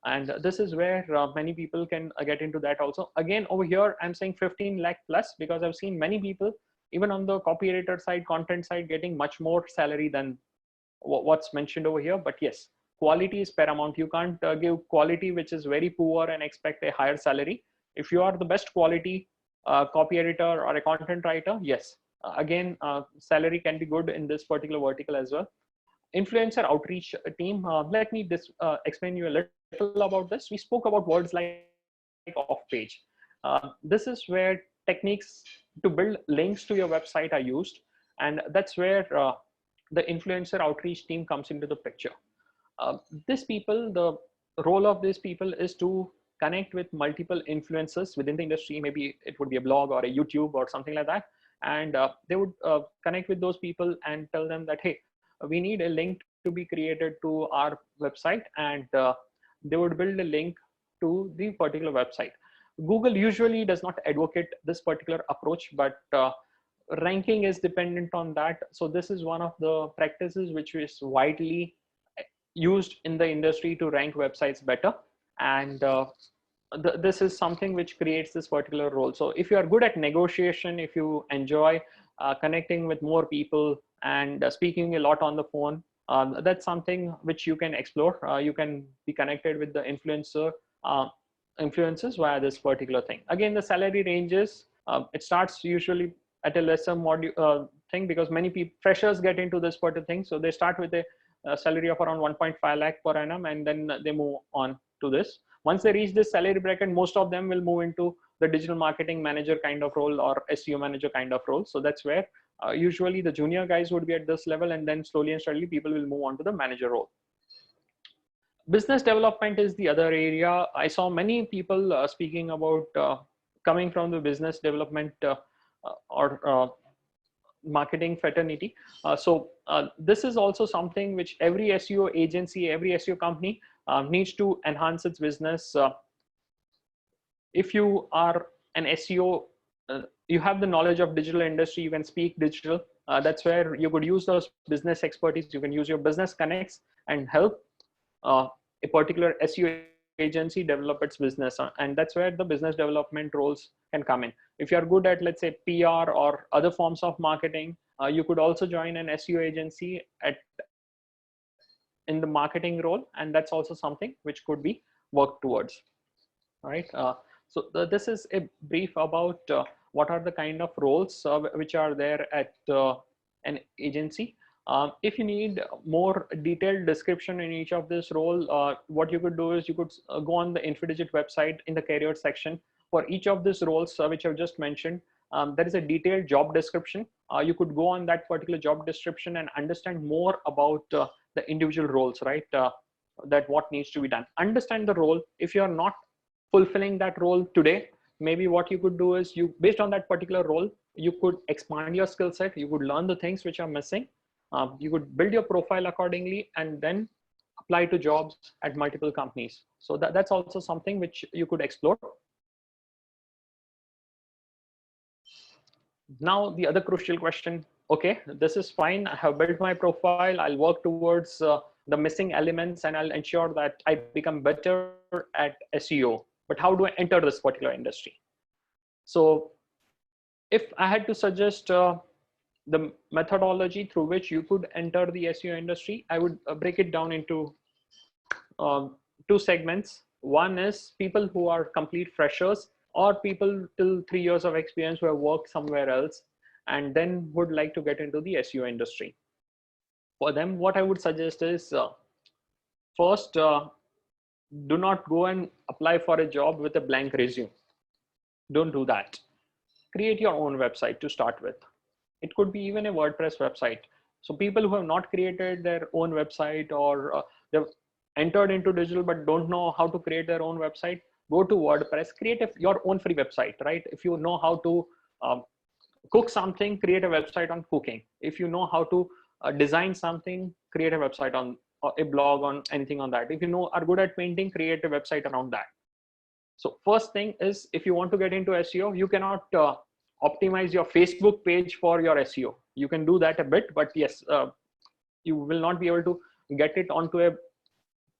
And this is where many people can get into that also. Again, over here, I'm saying 15 lakh plus, because I've seen many people, even on the copy editor side, content side, getting much more salary than what's mentioned over here. But yes, quality is paramount. You can't give quality which is very poor and expect a higher salary. If you are the best quality copy editor or a content writer, yes, again, salary can be good in this particular vertical as well. Influencer outreach team. Let me explain you a little about this. We spoke about words like off page. This is where techniques to build links to your website are used. And that's where the influencer outreach team comes into the picture. These people, the role of these people is to connect with multiple influencers within the industry. Maybe it would be a blog or a YouTube or something like that. And they would connect with those people and tell them that, hey, we need a link to be created to our website, and they would build a link to the particular website. Google usually does not advocate this particular approach, but ranking is dependent on that. So this is one of the practices which is widely used in the industry to rank websites better. And this is something which creates this particular role. So if you are good at negotiation, if you enjoy connecting with more people and speaking a lot on the phone, that's something which you can explore. You can be connected with the influencers via this particular thing. Again, the salary ranges, it starts usually at a lesser thing, because many people, freshers, get into this particular thing. So they start with a salary of around 1.5 lakh per annum, and then they move on to this. Once they reach this salary bracket, most of them will move into the digital marketing manager kind of role or SEO manager kind of role. So that's where usually the junior guys would be at this level, and then slowly and steadily people will move on to the manager role. Business development is the other area. I saw many people speaking about coming from the business development or marketing fraternity. This is also something which every SEO agency, every SEO company needs to enhance its business. If you are an SEO, you have the knowledge of digital industry, you can speak digital. That's where you could use those business expertise. You can use your business connects and help a particular SEO agency develop its business, and that's where the business development roles can come in. If you're good at, let's say, PR or other forms of marketing, you could also join an SEO agency in the marketing role, and that's also something which could be worked towards. All right. This is a brief about what are the kind of roles which are there at an agency. If you need more detailed description in each of this role, what you could do is you could go on the Infidigit website in the career section. For each of these roles which I've just mentioned, there is a detailed job description. You could go on that particular job description and understand more about the individual roles, right? That what needs to be done. Understand the role. If you are not fulfilling that role today, maybe what you could do is based on that particular role, you could expand your skill set. You could learn the things which are missing. You could build your profile accordingly and then apply to jobs at multiple companies. So that's also something which you could explore. Now, the other crucial question, okay, this is fine. I have built my profile. I'll work towards the missing elements and I'll ensure that I become better at SEO. But how do I enter this particular industry? So if I had to suggest the methodology through which you could enter the SEO industry, I would break it down into two segments. One is people who are complete freshers or people till 3 years of experience who have worked somewhere else and then would like to get into the SEO industry. For them, what I would suggest is first, do not go and apply for a job with a blank resume. Don't do that. Create your own website to start with. It could be even a WordPress website. So people who have not created their own website or they've entered into digital but don't know how to create their own website, go to WordPress, create your own free website, right? If you know how to cook something, create a website on cooking. If you know how to design something, create a website on a blog on anything on that. If you are good at painting, create a website around that. So first thing is, if you want to get into SEO, you cannot optimize your Facebook page for your SEO. You can do that a bit, but yes, you will not be able to get it onto a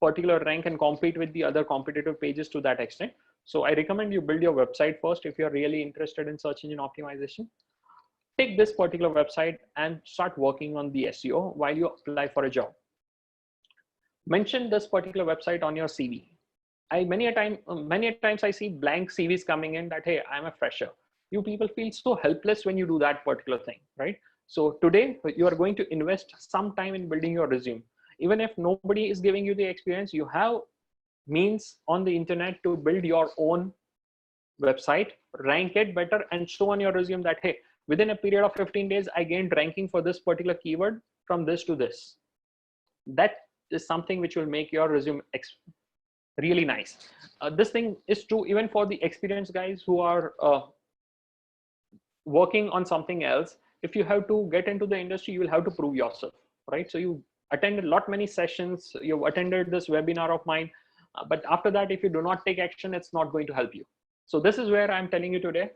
particular rank and compete with the other competitive pages to that extent. So I recommend you build your website first if you're really interested in search engine optimization. Take this particular website and start working on the SEO while you apply for a job. Mention this particular website on your CV. Many a times I see blank CVs coming in that, hey, I'm a fresher. You people feel so helpless when you do that particular thing, right? So today you are going to invest some time in building your resume. Even if nobody is giving you the experience, you have means on the internet to build your own website, rank it better, and show on your resume that, hey, within a period of 15 days, I gained ranking for this particular keyword from this to this. That is something which will make your resume really nice. This thing is true even for the experienced guys who are working on something else. If you have to get into the industry, you will have to prove yourself, right? So you attended many sessions, you've attended this webinar of mine, but after that, if you do not take action, it's not going to help you. So this is where I'm telling you today,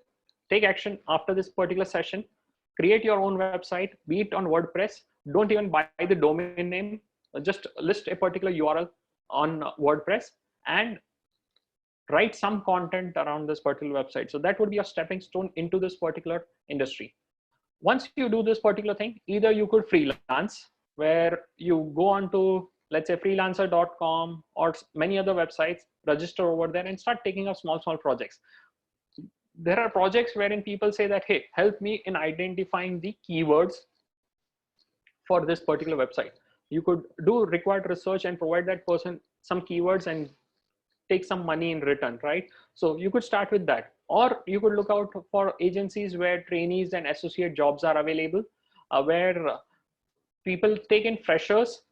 take action after this particular session, create your own website, be it on WordPress. Don't even buy the domain name, just list a particular URL on WordPress and write some content around this particular website. So that would be a stepping stone into this particular industry. Once you do this particular thing, either you could freelance, where you go on to, let's say, freelancer.com or many other websites, register over there and start taking up small projects. There are projects wherein people say that, hey, help me in identifying the keywords for this particular website. You could do required research and provide that person some keywords and take some money in return, right? So you could start with that. Or you could look out for agencies where trainees and associate jobs are available, where people take in freshers,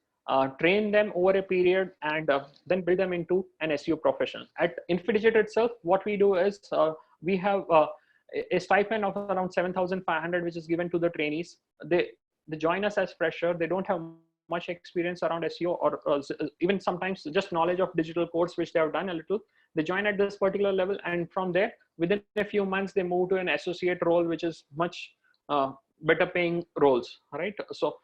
train them over a period, and then build them into an SEO professional. At Infidigit itself, what we do is we have a stipend of around 7,500, which is given to the trainees. They join us as fresher. They don't have much experience around SEO, or even sometimes just knowledge of digital course, which they have done a little. They join at this particular level, and from there, within a few months, they move to an associate role, which is much better paying roles, right? So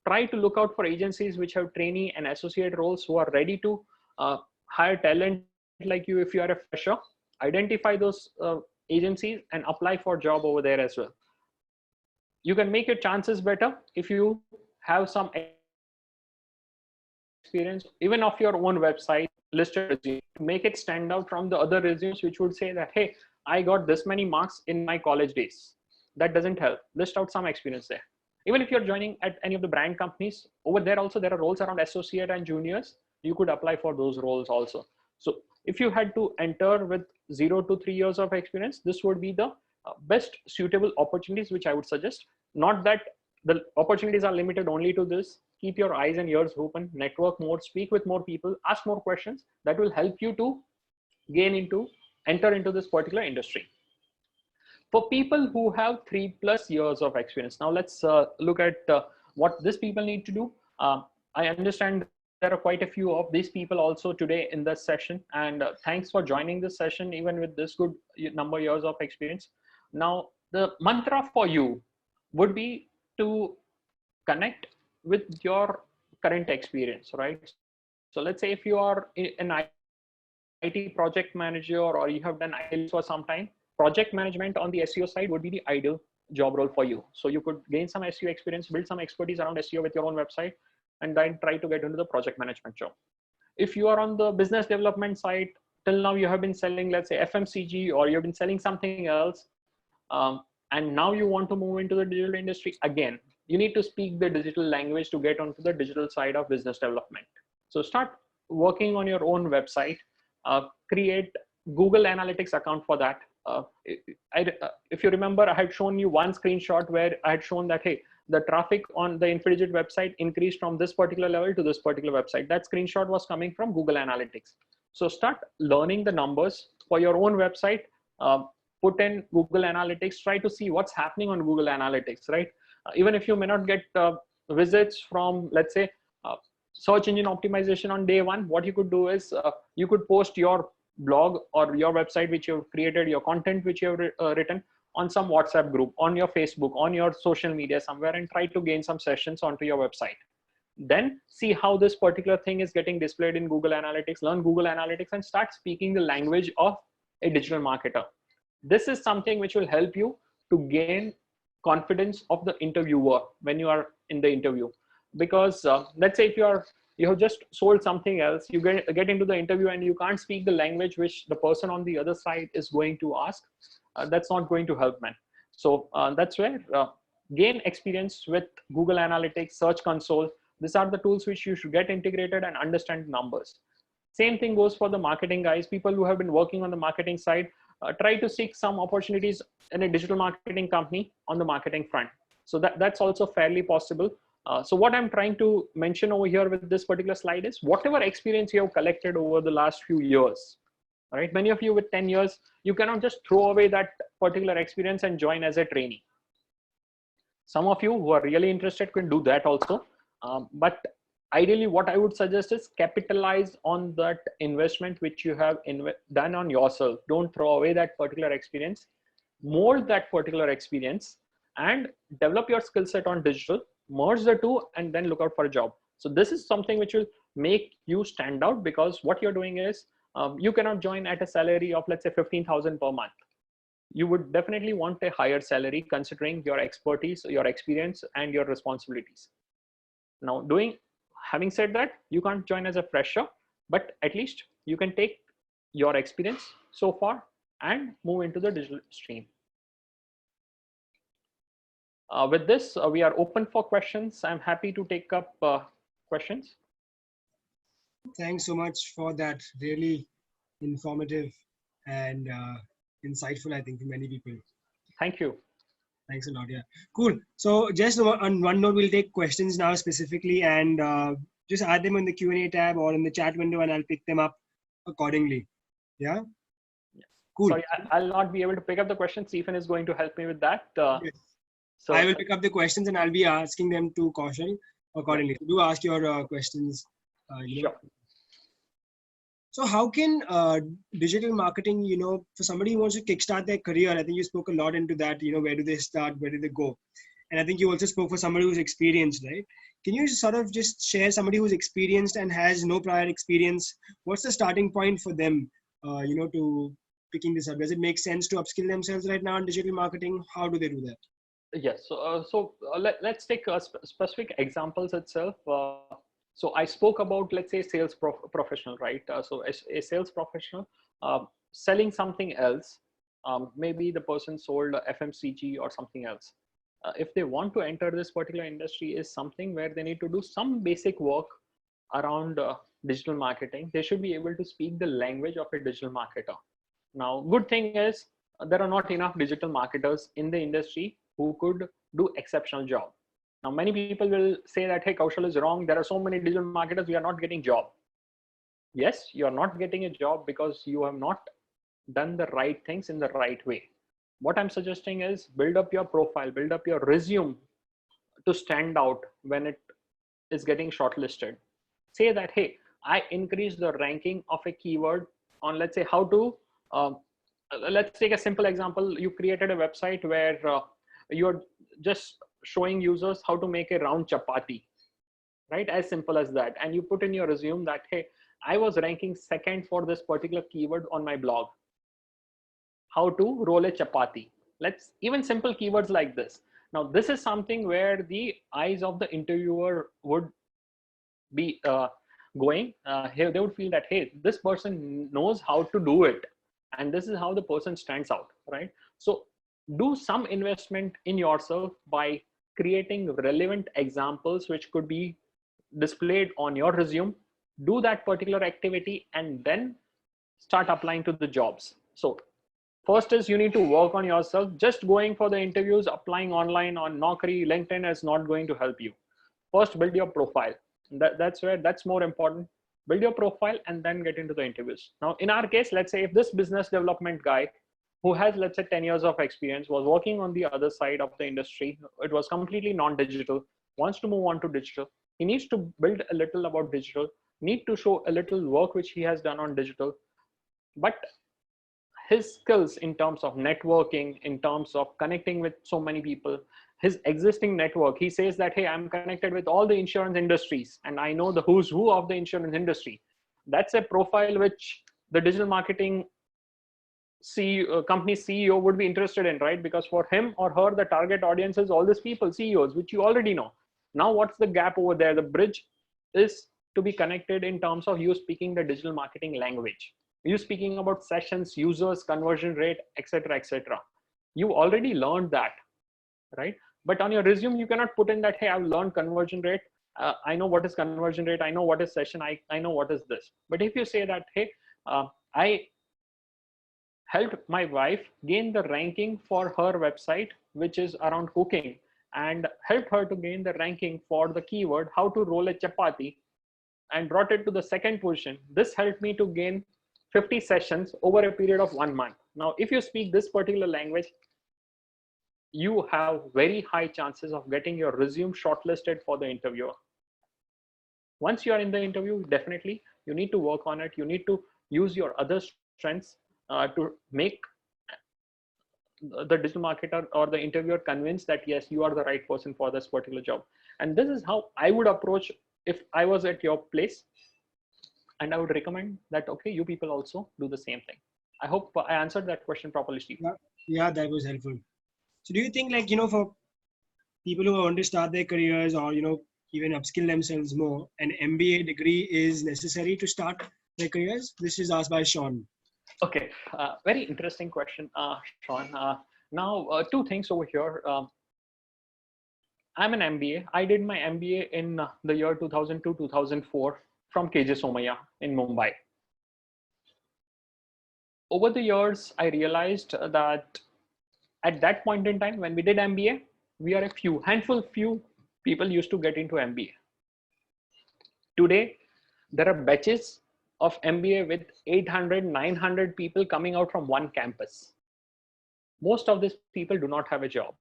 try to look out for agencies which have trainee and associate roles, who are ready to hire talent like you if you are a fresher. Identify those agencies and apply for job over there as well. You can make your chances better if you have some experience, even of your own website, listed resume, to make it stand out from the other resumes, which would say that, hey, I got this many marks in my college days. That doesn't help. List out some experience there. Even if you're joining at any of the brand companies, over there also there are roles around associate and juniors. You could apply for those roles also. So if you had to enter with 0 to 3 years of experience, this would be the best suitable opportunities, which I would suggest. Not that the opportunities are limited only to this. Keep your eyes and ears open, network more, speak with more people, ask more questions. That will help you to enter into this particular industry. For people who have 3+ years of experience, now let's look at what these people need to do. I understand there are quite a few of these people also today in this session, and thanks for joining this session even with this good number of years of experience. Now the mantra for you would be to connect with your current experience, right? So let's say if you are an IT project manager, or you have done IT for some time, project management on the SEO side would be the ideal job role for you. So you could gain some SEO experience, build some expertise around SEO with your own website, and then try to get into the project management job. If you are on the business development side, till now you have been selling, let's say FMCG, or you've been selling something else, and now you want to move into the digital industry again, you need to speak the digital language to get onto the digital side of business development. So start working on your own website, create Google Analytics account for that. If you remember, I had shown you one screenshot where I had shown that, hey, the traffic on the Infidigit website increased from this particular level to this particular website. That screenshot was coming from Google Analytics. So start learning the numbers for your own website. Put in Google Analytics, try to see what's happening on Google Analytics, right? Even if you may not get visits from, let's say, search engine optimization on day one, what you could do is you could post your blog or your website which you've created, your content which you have written, on some WhatsApp group, on your Facebook, on your social media somewhere, and try to gain some sessions onto your website. Then see how this particular thing is getting displayed in Google Analytics, learn Google Analytics, and start speaking the language of a digital marketer. This is something which will help you to gain confidence of the interviewer when you are in the interview. Because let's say if you have just sold something else, you get into the interview and you can't speak the language which the person on the other side is going to ask, that's not going to help, man. So that's where gain experience with Google Analytics, Search Console. These are the tools which you should get integrated and understand numbers. Same thing goes for the marketing guys, people who have been working on the marketing side. Try to seek some opportunities in a digital marketing company on the marketing front. So that's also fairly possible. So what I'm trying to mention over here with this particular slide is whatever experience you have collected over the last few years, right? Many of you with 10 years, you cannot just throw away that particular experience and join as a trainee. Some of you who are really interested can do that also. But ideally, what I would suggest is capitalize on that investment which you have done on yourself. Don't throw away that particular experience. Mold that particular experience and develop your skill set on digital. Merge the two and then look out for a job. So this is something which will make you stand out, because what you're doing is you cannot join at a salary of, let's say, 15,000 per month. You would definitely want a higher salary considering your expertise, your experience, and your responsibilities. Now, having said that, you can't join as a fresher, but at least you can take your experience so far and move into the digital stream. With this, we are open for questions. I'm happy to take up questions. Thanks so much for that really informative and insightful, I think, for many people. Thank you. Thanks a lot. Yeah, cool. So just on one note, we'll take questions now specifically, and just add them in the Q&A tab or in the chat window, and I'll pick them up accordingly. Yeah. Cool. Sorry, I'll not be able to pick up the question. Stephen is going to help me with that. Yes. So I will pick up the questions and I'll be asking them to Kaushal accordingly. So do ask your questions. Sure. So how can digital marketing, for somebody who wants to kickstart their career, I think you spoke a lot into that, where do they start, where do they go? And I think you also spoke for somebody who's experienced, right? Can you sort of just share somebody who's experienced and has no prior experience? What's the starting point for them, to picking this up? Does it make sense to upskill themselves right now in digital marketing? How do they do that? Yes. Let's take specific examples itself. So I spoke about, let's say, sales professional, right? So a sales professional selling something else, maybe the person sold FMCG or something else. If they want to enter this particular industry, is something where they need to do some basic work around digital marketing. They should be able to speak the language of a digital marketer. Now, good thing is there are not enough digital marketers in the industry who could do exceptional job. Now, many people will say that, hey, Kaushal is wrong. There are so many digital marketers, we are not getting job. Yes, you are not getting a job because you have not done the right things in the right way. What I'm suggesting is build up your profile, build up your resume to stand out when it is getting shortlisted. Say that, hey, I increased the ranking of a keyword on, let's say, how to, let's take a simple example. You created a website where you're just showing users how to make a round chapati, right? As simple as that. And you put in your resume that, hey, I was ranking second for this particular keyword on my blog. How to roll a chapati. Let's even simple keywords like this. Now, this is something where the eyes of the interviewer would be going. Here, they would feel that, hey, this person knows how to do it. And this is how the person stands out, right? So do some investment in yourself by creating relevant examples which could be displayed on your resume. Do that particular activity and then start applying to the jobs. So first is you need to work on yourself. Just going for the interviews, applying online on Naukri, LinkedIn is not going to help you. First, build your profile. That's more important. Build your profile and then get into the interviews. Now, in our case, let's say if this business development guy who has, let's say, 10 years of experience, was working on the other side of the industry, it was completely non-digital, wants to move on to digital, he needs to build a little about digital, need to show a little work which he has done on digital, but his skills in terms of networking, in terms of connecting with so many people, his existing network, he says that, hey, I'm connected with all the insurance industries and I know the who's who of the insurance industry. That's a profile which the digital marketing company CEO would be interested in, right? Because for him or her, the target audience is all these people, CEOs, which you already know. Now, what's the gap over there? The bridge is to be connected in terms of you speaking the digital marketing language. You speaking about sessions, users, conversion rate, etc., etc. You already learned that, right? But on your resume, you cannot put in that, hey, I've learned conversion rate. I know what is conversion rate. I know what is session. I know what is this. But if you say that, hey, I helped my wife gain the ranking for her website, which is around cooking, and helped her to gain the ranking for the keyword, how to roll a chapati, and brought it to the second position. This helped me to gain 50 sessions over a period of 1 month. Now, if you speak this particular language, you have very high chances of getting your resume shortlisted for the interviewer. Once you are in the interview, definitely you need to work on it. You need to use your other strengths to make the digital marketer or the interviewer convinced that, yes, you are the right person for this particular job. And this is how I would approach if I was at your place. And I would recommend that, okay, you people also do the same thing. I hope I answered that question properly, Steve. Yeah, that was helpful. So do you think, like, for people who want to start their careers or, even upskill themselves more, an MBA degree is necessary to start their careers? This is asked by Sean. Okay, very interesting question, Sean. Now, two things over here. I'm an MBA. I did my MBA in the year 2002-2004 from KJ Somaiya in Mumbai. over the years, I realized that at that point in time, when we did MBA, we are a handful people used to get into MBA. Today, there are batches of MBA with 800, 900 people coming out from one campus. Most of these people do not have a job.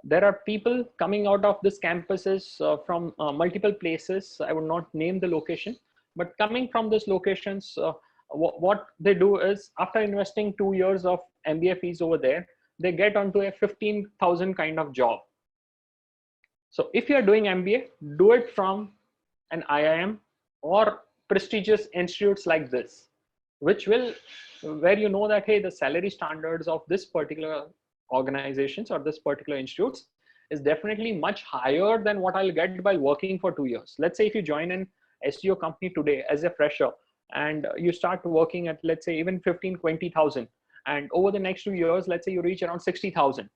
There are people coming out of these campuses from multiple places. I would not name the location, but coming from these locations, what they do is after investing 2 years of MBA fees over there, they get onto a 15,000 kind of job. So if you're doing MBA, do it from an IIM or prestigious institutes like this, where you know that, hey, the salary standards of this particular organizations or this particular institutes is definitely much higher than what I'll get by working for 2 years. Let's say if you join an SEO company today as a fresher and you start working at, let's say, even 15, 20,000, and over the next 2 years, let's say you reach around 60,000.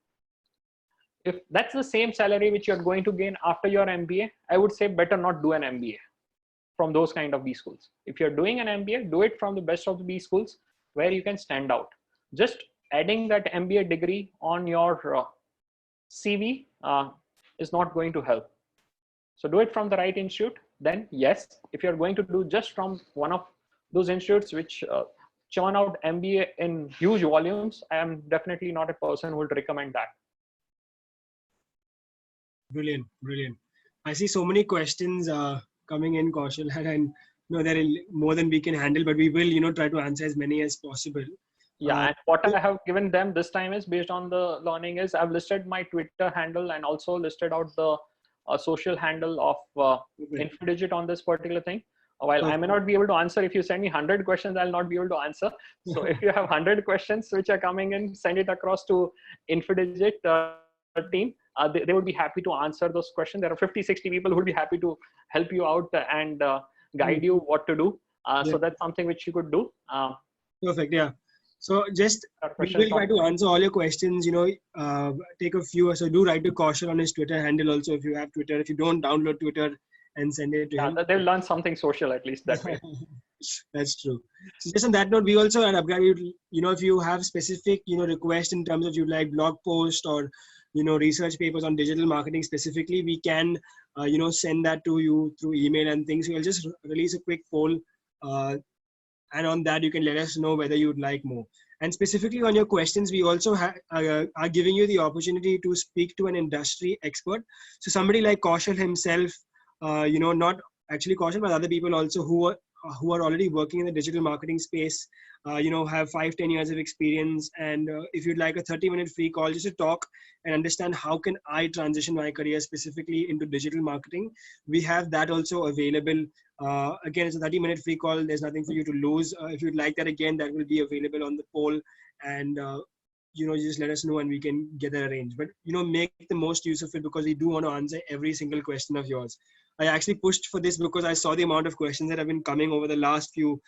If that's the same salary which you're going to gain after your MBA, I would say better not do an MBA from those kind of B schools. If you're doing an MBA, do it from the best of the B schools where you can stand out. Just adding that MBA degree on your CV is not going to help. So do it from the right institute. Then yes, if you're going to do just from one of those institutes which churn out MBA in huge volumes, I am definitely not a person who would recommend that. Brilliant, brilliant. I see so many questions coming in, Kaushal, and I know there are more than we can handle, but we will, try to answer as many as possible. Yeah, and what I have given them this time is based on the learning is I've listed my Twitter handle and also listed out the social handle of Infidigit on this particular thing. While I may not be able to answer, if you send me 100 questions, I'll not be able to answer. So if you have 100 questions which are coming in, send it across to Infidigit team. They would be happy to answer those questions. There are 50, 60 people who would be happy to help you out and guide you what to do. So that's something which you could do. Perfect. Yeah. So just we will try to answer all your questions, take a few. So do write to Kaushal on his Twitter handle also if you have Twitter. If you don't, download Twitter and send it to him. They'll learn something social at least that way. That's true. So just on that note, we also at upGrad, if you have specific, request in terms of you like blog post or, research papers on digital marketing specifically, we can, send that to you through email and things. We'll just release a quick poll. And on that, you can let us know whether you'd like more. And specifically on your questions, we also are giving you the opportunity to speak to an industry expert. So somebody like Kaushal himself, not actually Kaushal, but other people also who are already working in the digital marketing space, have 5-10 years of experience. And if you'd like a 30-minute free call just to talk and understand how can I transition my career specifically into digital marketing, we have that also available. Again, it's a 30-minute free call. There's nothing for you to lose. If you'd like that again, that will be available on the poll. And, you just let us know and we can get that arranged. But, make the most use of it because we do want to answer every single question of yours. I actually pushed for this because I saw the amount of questions that have been coming over the last few,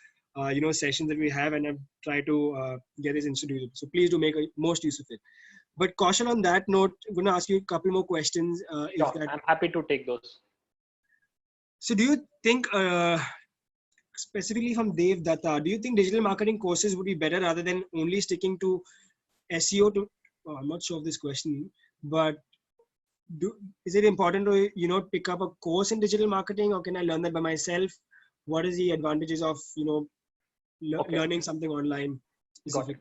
sessions that we have, and I've tried to get this instituted. So please do make most use of it. But Kaushal, on that note, I'm going to ask you a couple more questions. I'm happy to take those. So do you think, specifically from Dev Datta, do you think digital marketing courses would be better rather than only sticking to SEO? I'm not sure of this question, but is it important to, pick up a course in digital marketing, or can I learn that by myself? What is the advantages of, learning something online? Got it.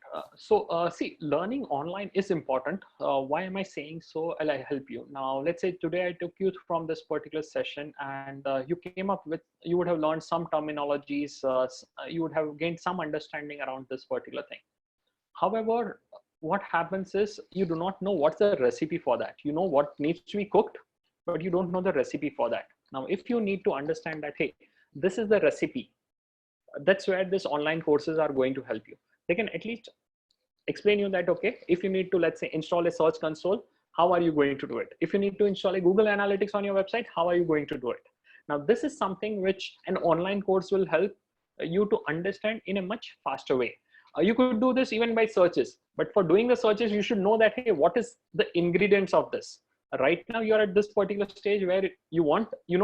See, learning online is important. Why am I saying so? I'll help you. Now, let's say today I took you from this particular session and you came up with, you would have learned some terminologies, you would have gained some understanding around this particular thing. However, what happens is you do not know what's the recipe for that. You know what needs to be cooked, but you don't know the recipe for that. Now, if you need to understand that, hey, this is the recipe, that's where these online courses are going to help you. They can at least explain you that, okay, if you need to, let's say, install a search console, how are you going to do it? If you need to install a Google Analytics on your website, how are you going to do it? Now, this is something which an online course will help you to understand in a much faster way. You could do this even by searches, but for doing the searches, you should know that, hey, what is the ingredients of this? Right now, you're at this particular stage where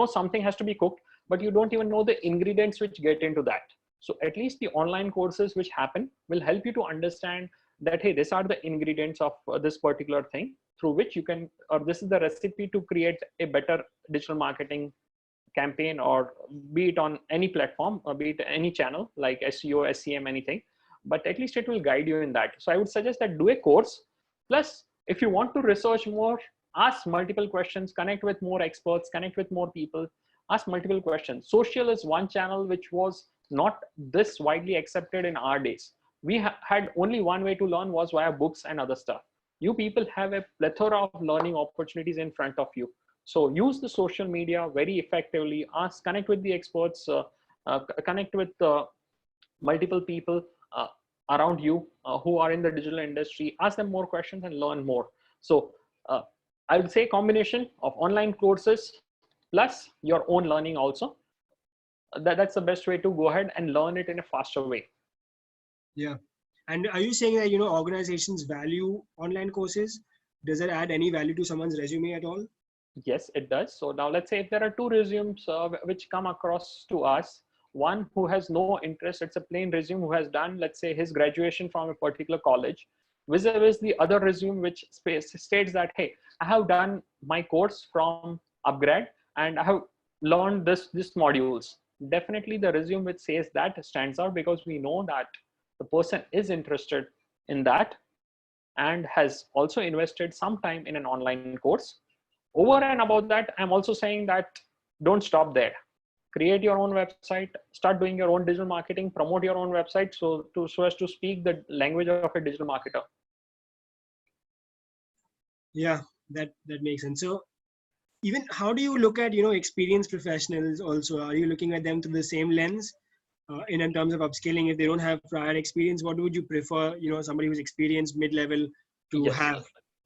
something has to be cooked, but you don't even know the ingredients which get into that. So at least the online courses which happen will help you to understand that, hey, these are the ingredients of this particular thing through which you can, or this is the recipe to create a better digital marketing campaign, or be it on any platform, or be it any channel like SEO, SEM, anything, but at least it will guide you in that. So I would suggest that do a course. Plus, if you want to research more, ask multiple questions, connect with more experts, connect with more people, ask multiple questions. Social is one channel which was not this widely accepted in our days. We had only one way to learn, was via books and other stuff. You people have a plethora of learning opportunities in front of you. So use the social media very effectively. Ask, connect with the experts, connect with multiple people around you who are in the digital industry. Ask them more questions and learn more. So I would say combination of online courses plus your own learning also. That's the best way to go ahead and learn it in a faster way. Yeah. And are you saying that, organizations value online courses? Does it add any value to someone's resume at all? Yes, it does. So now let's say if there are two resumes which come across to us, one who has no interest, it's a plain resume, who has done, let's say, his graduation from a particular college, vis-a-vis the other resume which states that, hey, I have done my course from upGrad and I have learned these modules. Definitely the resume which says that stands out, because we know that the person is interested in that and has also invested some time in an online course. Over and above that, I'm also saying that don't stop there. Create your own website, start doing your own digital marketing, promote your own website, so as to speak the language of a digital marketer. Yeah, that makes sense. So even how do you look at, experienced professionals also? Are you looking at them through the same lens in terms of upskilling? If they don't have prior experience, what would you prefer, somebody who's experienced mid-level to Yes. have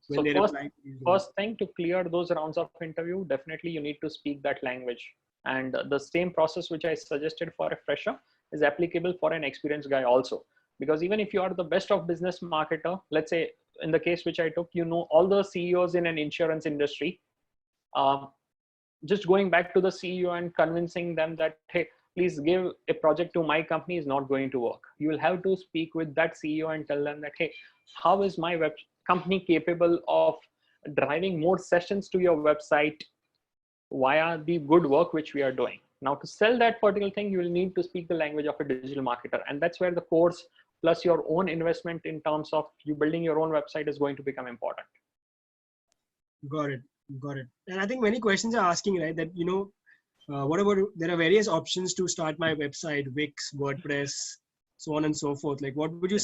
when So they're applying? first thing, to clear those rounds of interview, definitely you need to speak that language. And the same process which I suggested for a fresher is applicable for an experienced guy also. Because even if you are the best of business marketer, let's say in the case which I took, all the CEOs in an insurance industry, just going back to the CEO and convincing them that, hey, please give a project to my company is not going to work. You will have to speak with that CEO and tell them that, hey, how is my company capable of driving more sessions to your website via the good work which we are doing? Now, to sell that particular thing, you will need to speak the language of a digital marketer. And that's where the course plus your own investment in terms of you building your own website is going to become important. Got it. And I think many questions are asking, right, that, what about, there are various options to start my website, Wix, WordPress, so on and so forth. Like, what would you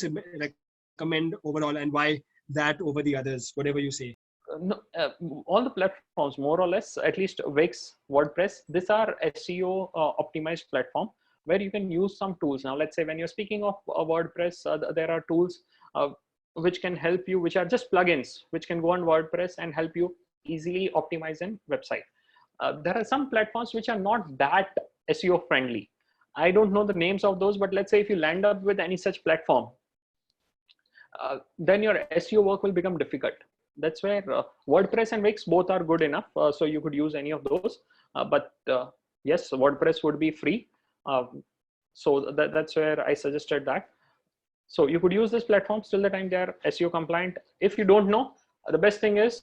recommend overall, and why that over the others, whatever you say? No, all the platforms, more or less, at least Wix, WordPress, these are SEO optimized platform where you can use some tools. Now, let's say when you're speaking of WordPress, there are tools which can help you, which are just plugins, which can go on WordPress and help you easily optimize a website. There are some platforms which are not that SEO friendly. I don't know the names of those, but let's say if you land up with any such platform, then your SEO work will become difficult. That's where WordPress and Wix both are good enough. So you could use any of those. But yes, WordPress would be free. So that's where I suggested that. So you could use this platform till the time they are SEO compliant. If you don't know, the best thing is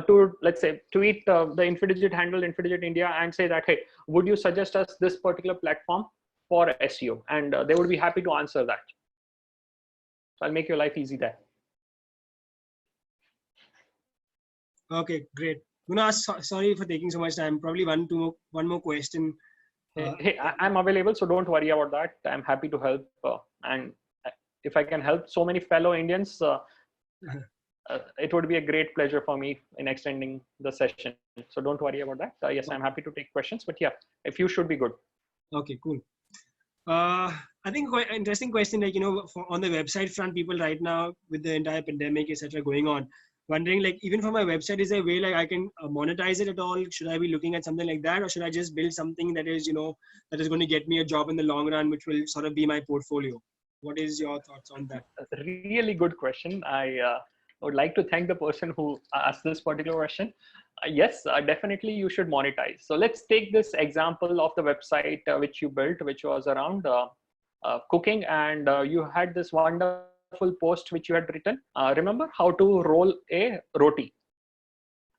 to, let's say, tweet the Infidigit handle, Infidigit India, and say that, hey, would you suggest us this particular platform for SEO? And they would be happy to answer that. So I'll make your life easy there. Okay, great. Sorry for taking so much time. Probably one more question. Hey, I'm available, so don't worry about that. I'm happy to help. And if I can help so many fellow Indians, it would be a great pleasure for me in extending the session. So don't worry about that. Yes, I'm happy to take questions, but yeah, if you should be good. Okay, cool. I think quite interesting question, like, on the website front, people right now with the entire pandemic, etc. going on, wondering, like, even for my website, is there a way like I can monetize it at all? Should I be looking at something like that, or should I just build something that is, that is going to get me a job in the long run, which will sort of be my portfolio? What is your thoughts on that? Really good question. I would like to thank the person who asked this particular question. Yes, definitely you should monetize. So let's take this example of the website which you built, which was around cooking, and you had this wonderful post which you had written. Remember how to roll a roti.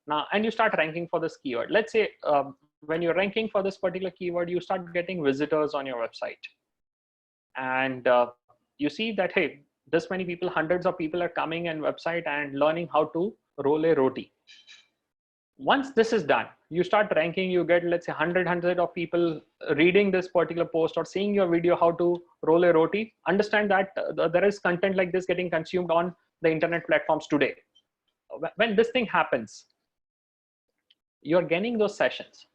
Now, and you start ranking for this keyword. Let's say when you're ranking for this particular keyword, you start getting visitors on your website, and you see that, hey, this many people, hundreds of people are coming and website and learning how to roll a roti. Once this is done, you start ranking, you get, let's say, hundred of people reading this particular post or seeing your video how to roll a roti. Understand that there is content like this getting consumed on the internet platforms today. When this thing happens, you're gaining those sessions.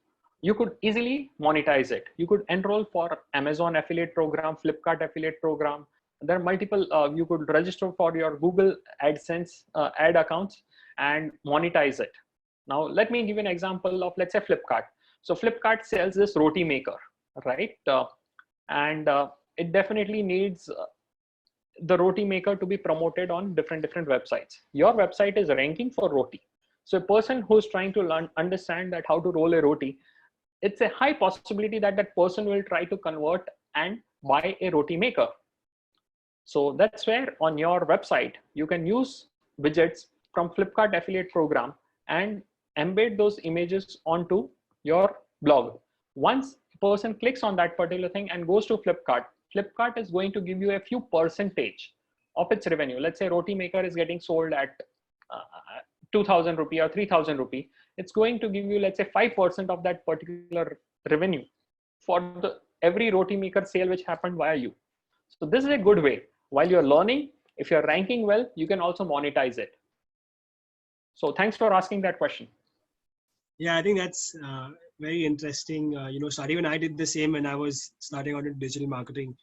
You could easily monetize it. You could enroll for Amazon affiliate program, Flipkart affiliate program. There are multiple, you could register for your Google AdSense ad accounts and monetize it. Now, let me give you an example of, let's say, Flipkart. So Flipkart sells this roti maker, right? And it definitely needs the roti maker to be promoted on different websites. Your website is ranking for roti. So a person who's trying to understand that how to roll a roti, it's a high possibility that that person will try to convert and buy a roti maker. So that's where on your website, you can use widgets from Flipkart affiliate program and embed those images onto your blog. Once a person clicks on that particular thing and goes to Flipkart, Flipkart is going to give you a few percentage of its revenue. Let's say roti maker is getting sold at 2,000 rupee or 3,000 rupee. It's going to give you, let's say, 5% of that particular revenue for the every roti maker sale which happened via you. So this is a good way. While you're learning, if you're ranking well, you can also monetize it. So thanks for asking that question. Yeah, I think that's very interesting. Sari, when I did the same when I was starting out in digital marketing,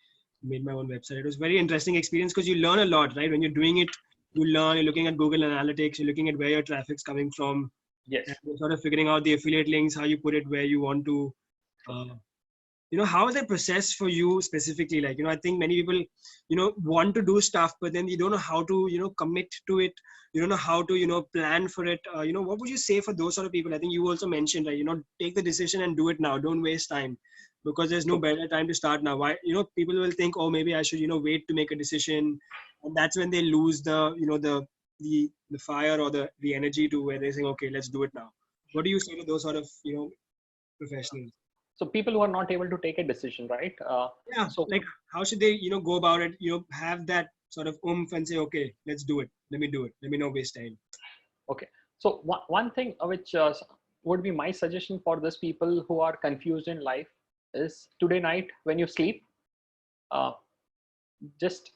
made my own website. It was very interesting experience because you learn a lot, right? When you're doing it, you learn, you're looking at Google Analytics, you're looking at where your traffic's coming from. Yes. And you're sort of figuring out the affiliate links, how you put it where you want to. How is that process for you specifically? Like, I think many people, want to do stuff, but then you don't know how to, commit to it. You don't know how to, plan for it. What would you say for those sort of people? I think you also mentioned, right, take the decision and do it now. Don't waste time because there's no better time to start now. Why, people will think, oh, maybe I should, wait to make a decision. And that's when they lose the, the fire or the energy to where they're saying, okay, let's do it now. What do you say to those sort of, professionals? So people who are not able to take a decision, right? Yeah. So like, how should they, go about it? Have that sort of oomph and say, okay, let's do it. Let me do it. Let me not waste time. Okay. So one thing which would be my suggestion for these people who are confused in life is today night when you sleep, just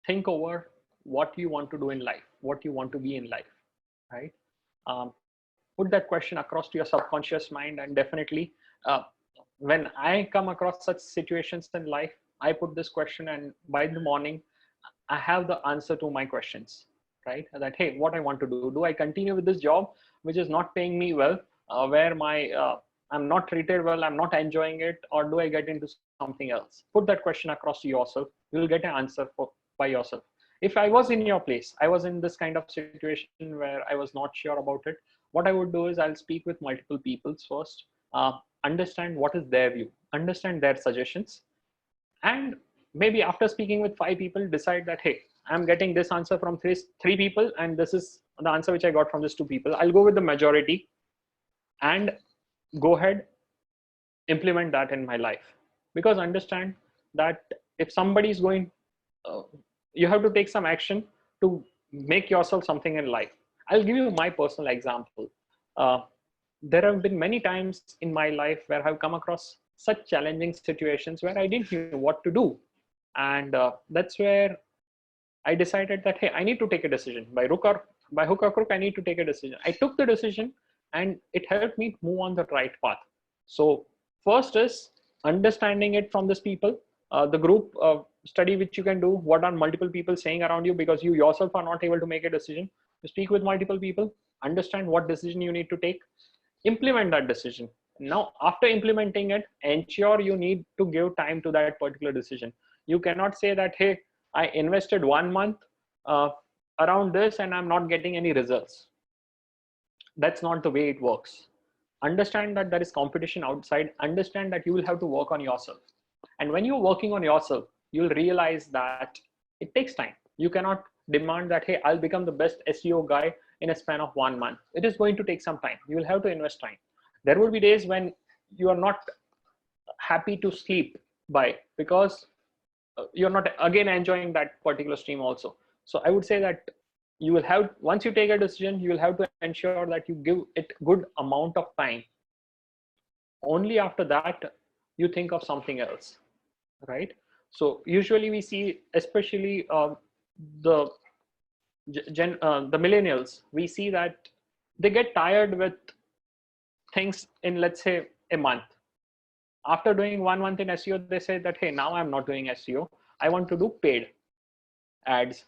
think over what you want to do in life, what you want to be in life, right? Put that question across to your subconscious mind, and definitely when I come across such situations in life, I put this question, and by the morning, I have the answer to my questions, right? That, hey, what I want to do? Do I continue with this job, which is not paying me well, where I'm not treated well, I'm not enjoying it, or do I get into something else? Put that question across to yourself. You will get an answer by yourself. If I was in your place, I was in this kind of situation where I was not sure about it, what I would do is I'll speak with multiple people first, understand what is their view, understand their suggestions, and maybe after speaking with 5 people, decide that, hey, I'm getting this answer from three people, and this is the answer which I got from these 2 people. I'll go with the majority and go ahead, implement that in my life. Because understand that if somebody is going, you have to take some action to make yourself something in life. I'll give you my personal example. There have been many times in my life where I've come across such challenging situations where I didn't know what to do. And that's where I decided that, hey, I need to take a decision. By hook or crook, I need to take a decision. I took the decision and it helped me move on the right path. So first is understanding it from these people, the group study which you can do, what are multiple people saying around you, because you yourself are not able to make a decision. You speak with multiple people, understand what decision you need to take, implement that decision. Now, after implementing it, ensure you need to give time to that particular decision. You cannot say that, hey, I invested 1 month around this and I'm not getting any results. That's not the way it works. Understand that there is competition outside. Understand that you will have to work on yourself. And when you're working on yourself, you'll realize that it takes time. You cannot demand that, hey, I'll become the best SEO guy in a span of 1 month. It is going to take some time. You will have to invest time. There will be days when you are not happy to sleep by, because you're not again enjoying that particular stream also. So I would say that you will have, once you take a decision, you will have to ensure that you give it good amount of time. Only after that you think of something else, right? So usually we see, especially the millennials, we see that they get tired with things in, let's say, a month. After doing 1 month in SEO, they say that, hey, now I'm not doing SEO. I want to do paid ads.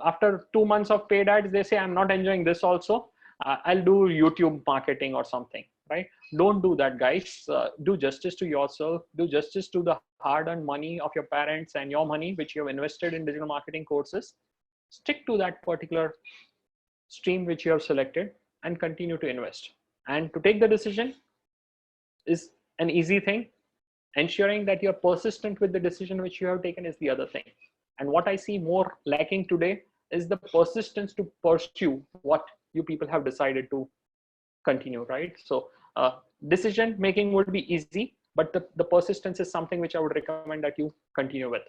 After 2 months of paid ads, they say, I'm not enjoying this also. I'll do YouTube marketing or something, right? Don't do that, guys. Do justice to yourself. Do justice to the hard-earned money of your parents and your money, which you have invested in digital marketing courses. Stick to that particular stream which you have selected and continue to invest. And to take the decision is an easy thing. Ensuring that you're persistent with the decision which you have taken is the other thing. And what I see more lacking today is the persistence to pursue what you people have decided to continue, right? So decision making would be easy, but the persistence is something which I would recommend that you continue with.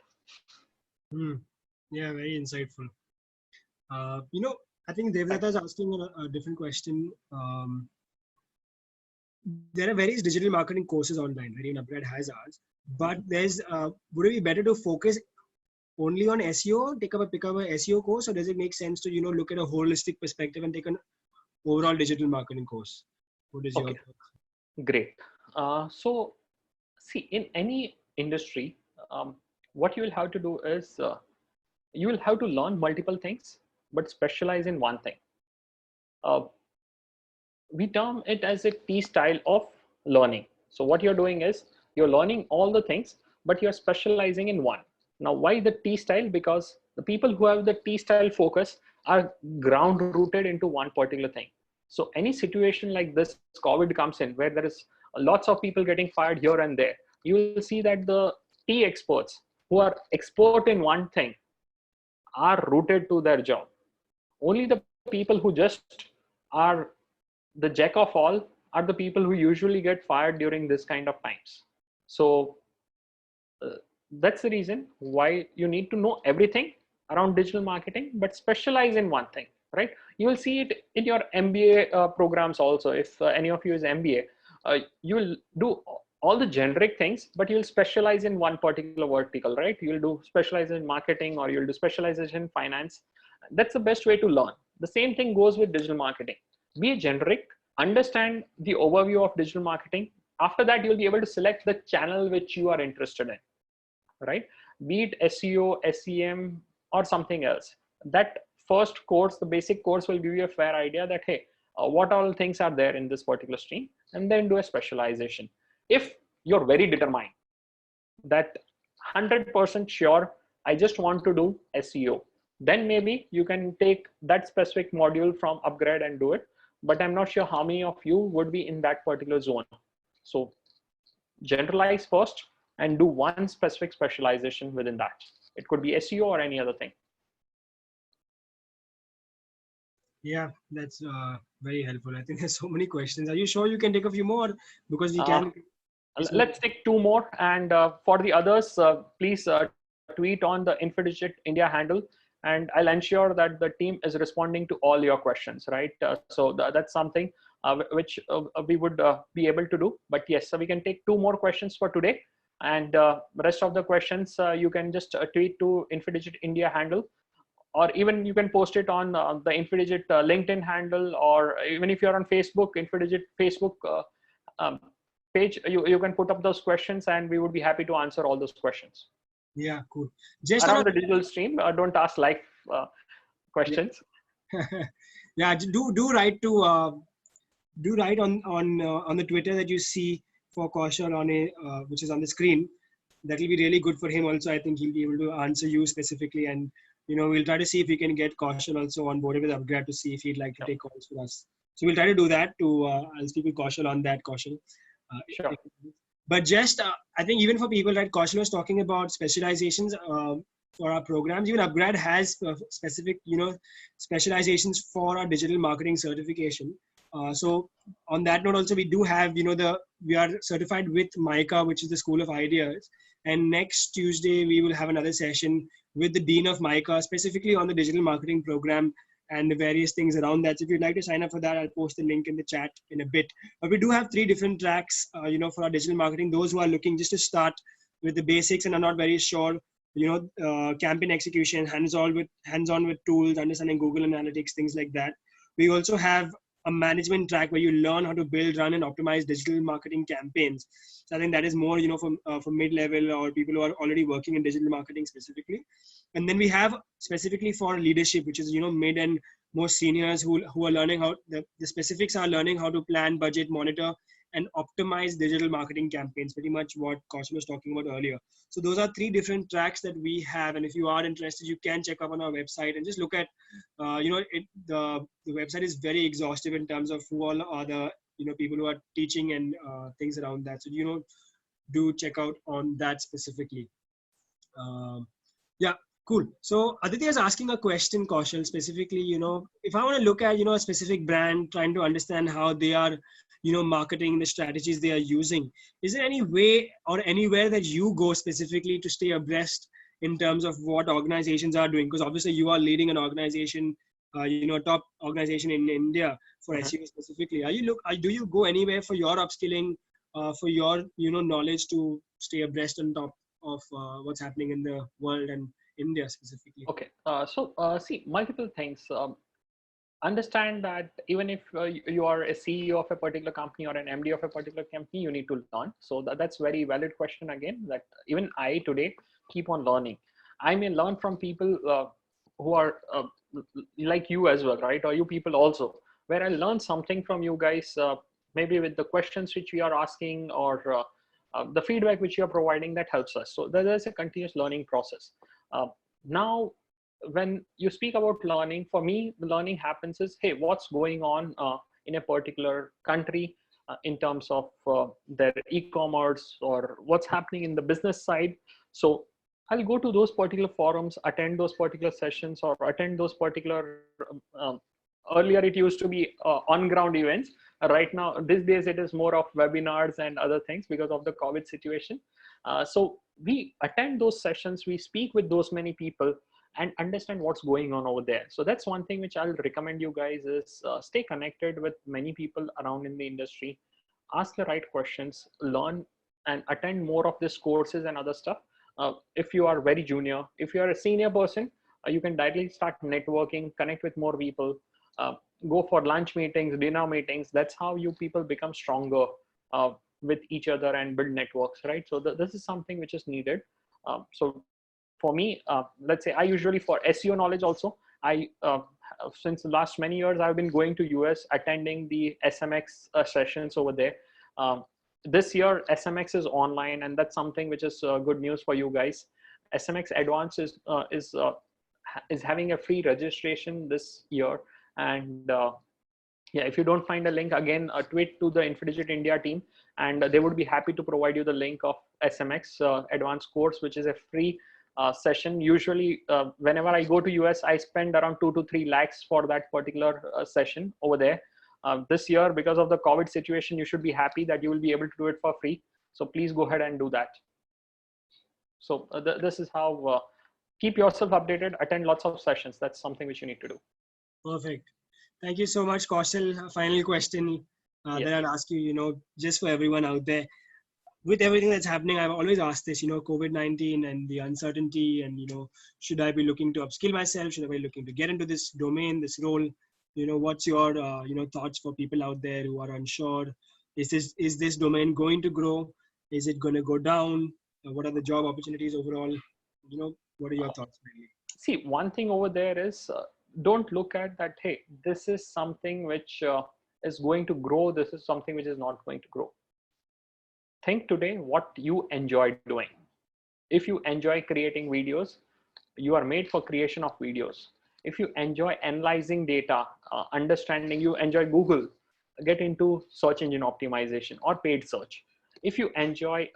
Yeah, very insightful. I think Devdata is asking a different question. There are various digital marketing courses online, right? upGrad has ours, but there's would it be better to focus only on SEO, pick up a SEO course, or does it make sense to look at a holistic perspective and take an overall digital marketing course? What is your thought? Great. So see, in any industry, what you will have to do is you will have to learn multiple things, but specialize in one thing. We term it as a T style of learning. So what you're doing is you're learning all the things, but you're specializing in one. Now, why the T style? Because the people who have the T style focus are ground rooted into one particular thing. So any situation like this, COVID comes in, where there is lots of people getting fired here and there, you will see that the T experts who are expert in one thing are rooted to their job. Only the people who just are the jack of all are the people who usually get fired during this kind of times. So that's the reason why you need to know everything around digital marketing, but specialize in one thing, right? You will see it in your MBA programs also. If any of you is MBA, you will do all the generic things, but you'll specialize in one particular vertical, right? You'll do specialize in marketing, or you'll do specialization in finance. That's the best way to learn. The same thing goes with digital marketing. Be generic, understand the overview of digital marketing. After that, you'll be able to select the channel which you are interested in, right? Be it SEO, SEM, or something else. That first course, the basic course, will give you a fair idea that, hey, what all things are there in this particular stream, and then do a specialization. If you're very determined that 100% sure, I just want to do SEO, then maybe you can take that specific module from upGrad and do it. But I'm not sure how many of you would be in that particular zone. So generalize first and do one specific specialization within that. It could be SEO or any other thing. Yeah, that's very helpful. I think there's so many questions. Are you sure you can take a few more? Because we can. Let's take 2 more. And for the others, please tweet on the Infidigit India handle, and I'll ensure that the team is responding to all your questions, right? So that's something which we would be able to do. But yes, so we can take 2 more questions for today. And the rest of the questions, you can just tweet to Infidigit India handle, or even you can post it on the Infidigit LinkedIn handle, or even if you're on Facebook, Infidigit Facebook page, you can put up those questions, and we would be happy to answer all those questions. Yeah, cool. Just around the digital stream, don't ask live questions. Yeah, do write to do write on the Twitter that you see for Kaushal on which is on the screen. That will be really good for him also. I think he'll be able to answer you specifically, and we'll try to see if we can get Kaushal also on board with upGrad to see if he'd like to take calls for us. So we'll try to do that. I'll speak with Kaushal on that. Kaushal. Sure. But just, I think even for people that Kaushal was talking about specializations for our programs, even upGrad has specific, specializations for our digital marketing certification. So on that note, also we do have, we are certified with MICA, which is the School of Ideas. And next Tuesday, we will have another session with the Dean of MICA, specifically on the digital marketing program and the various things around that. So if you'd like to sign up for that, I'll post the link in the chat in a bit. But we do have 3 different tracks, for our digital marketing. Those who are looking just to start with the basics and are not very sure, campaign execution, hands-on with tools, understanding Google Analytics, things like that. We also have a management track where you learn how to build, run, and optimize digital marketing campaigns. So I think that is more, for mid-level or people who are already working in digital marketing specifically. And then we have specifically for leadership, which is, mid and more seniors who are learning how the specifics are learning how to plan, budget, monitor, and optimize digital marketing campaigns, pretty much what Kaushal was talking about earlier. So those are 3 different tracks that we have. And if you are interested, you can check up on our website and just look at, the website is very exhaustive in terms of who all are the, people who are teaching and things around that. So, do check out on that specifically. Yeah. Cool. So Aditya is asking a question, Kaushal, specifically, if I want to look at, a specific brand, trying to understand how they are, marketing, the strategies they are using, is there any way or anywhere that you go specifically to stay abreast in terms of what organizations are doing? Because obviously you are leading an organization, top organization in India for SEO specifically. Do you go anywhere for your upskilling, for your, knowledge to stay abreast on top of what's happening in the world and India specifically? Okay. See, multiple things. Understand that even if you are a CEO of a particular company or an MD of a particular company, you need to learn. So that's very valid question again, that even I today keep on learning. I may learn from people who are like you as well, right? Or you people also, where I learn something from you guys, maybe with the questions which we are asking or the feedback which you are providing, that helps us. So there's a continuous learning process. Now, when you speak about learning, for me, the learning happens is, hey, what's going on in a particular country in terms of their e-commerce or what's happening in the business side. So I'll go to those particular forums, attend those particular sessions, or attend those particular, earlier it used to be on-ground events. Right now, these days, it is more of webinars and other things because of the COVID situation. So we attend those sessions, we speak with those many people and understand what's going on over there. So that's one thing which I'll recommend you guys is stay connected with many people around in the industry, ask the right questions, learn and attend more of these courses and other stuff. If you are very junior, if you are a senior person, you can directly start networking, connect with more people, go for lunch meetings, dinner meetings. That's how you people become stronger with each other and build networks, right? So this is something which is needed. So for me, let's say I usually for SEO knowledge also, I since the last many years, I've been going to US, attending the SMX sessions over there. This year, SMX is online, and that's something which is good news for you guys. SMX Advanced is having a free registration this year. And yeah, if you don't find a link, again, tweet to the Infidigit India team, and they would be happy to provide you the link of SMX Advanced course, which is a free session. Usually, whenever I go to US, I spend around 2 to 3 lakhs for that particular session over there. This year, because of the COVID situation, you should be happy that you will be able to do it for free. So please go ahead and do that. So this is how keep yourself updated, attend lots of sessions. That's something which you need to do. Perfect. Thank you so much, Kaushal. Final question that I'd ask you, just for everyone out there. With everything that's happening, I've always asked this, COVID-19 and the uncertainty and, should I be looking to upskill myself? Should I be looking to get into this domain, this role? What's your, thoughts for people out there who are unsure? Is this domain going to grow? Is it going to go down? What are the job opportunities overall? What are your thoughts really? See, one thing over there is don't look at that, hey, this is something which is going to grow. This is something which is not going to grow. Think today what you enjoy doing. If you enjoy creating videos, you are made for creation of videos. If you enjoy analyzing data, understanding, you enjoy Google, get into search engine optimization or paid search. If you enjoy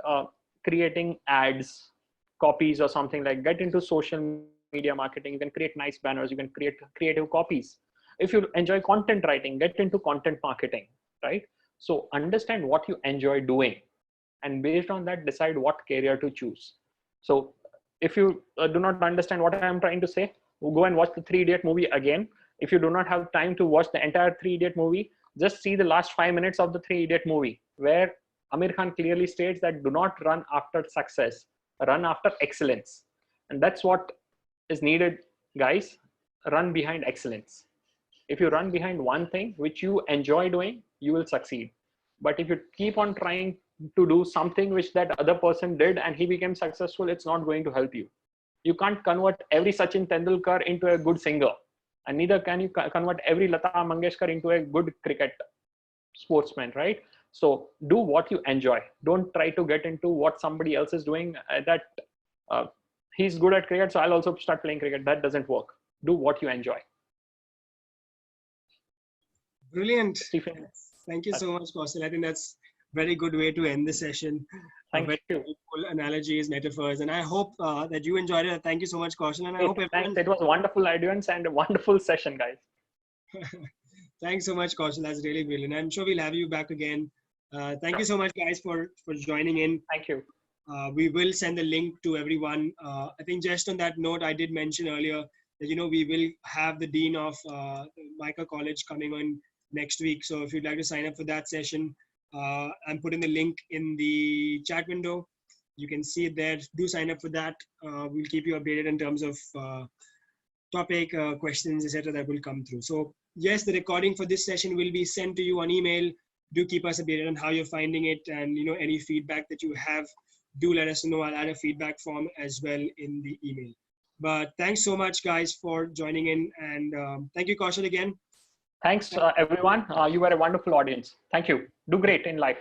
creating ads, copies or something, like get into social media marketing, you can create nice banners, you can create creative copies. If you enjoy content writing, get into content marketing, right? So understand what you enjoy doing, and based on that, decide what career to choose. So if you do not understand what I'm trying to say, go and watch the Three Idiot movie again. If you do not have time to watch the entire Three Idiot movie, just see the last 5 minutes of the Three Idiot movie, where Amir Khan clearly states that do not run after success, run after excellence. And that's what is needed, guys. Run behind excellence. If you run behind one thing which you enjoy doing, you will succeed. But if you keep on trying to do something which that other person did and he became successful, it's not going to help you. You can't convert every Sachin Tendulkar into a good singer, and neither can you convert every Lata Mangeshkar into a good cricket sportsman, right? So do what you enjoy. Don't try to get into what somebody else is doing. He's good at cricket, so I'll also start playing cricket. That doesn't work. Do what you enjoy. Brilliant. Stephen, thank you so much, Kaushal. I think that's very good way to end the session. Thank you. Helpful analogies, metaphors, and I hope that you enjoyed it. Thank you so much, Kaushal, and I hope everyone... Thanks. It was a wonderful audience and a wonderful session, guys. Thanks so much, Kaushal. That's really brilliant. I'm sure we'll have you back again. Thank you so much, guys, for joining in. Thank you. We will send the link to everyone. I think just on that note, I did mention earlier that, we will have the Dean of Micah College coming on next week. So if you'd like to sign up for that session, I'm putting the link in the chat window. You can see it there. Do sign up for that. We'll keep you updated in terms of topic, questions, etc. that will come through. So yes, the recording for this session will be sent to you on email. Do keep us updated on how you're finding it, and any feedback that you have, do let us know. I'll add a feedback form as well in the email. But thanks so much, guys, for joining in, and thank you, Kaushal, again. Thanks, everyone. You were a wonderful audience. Thank you. Do great in life.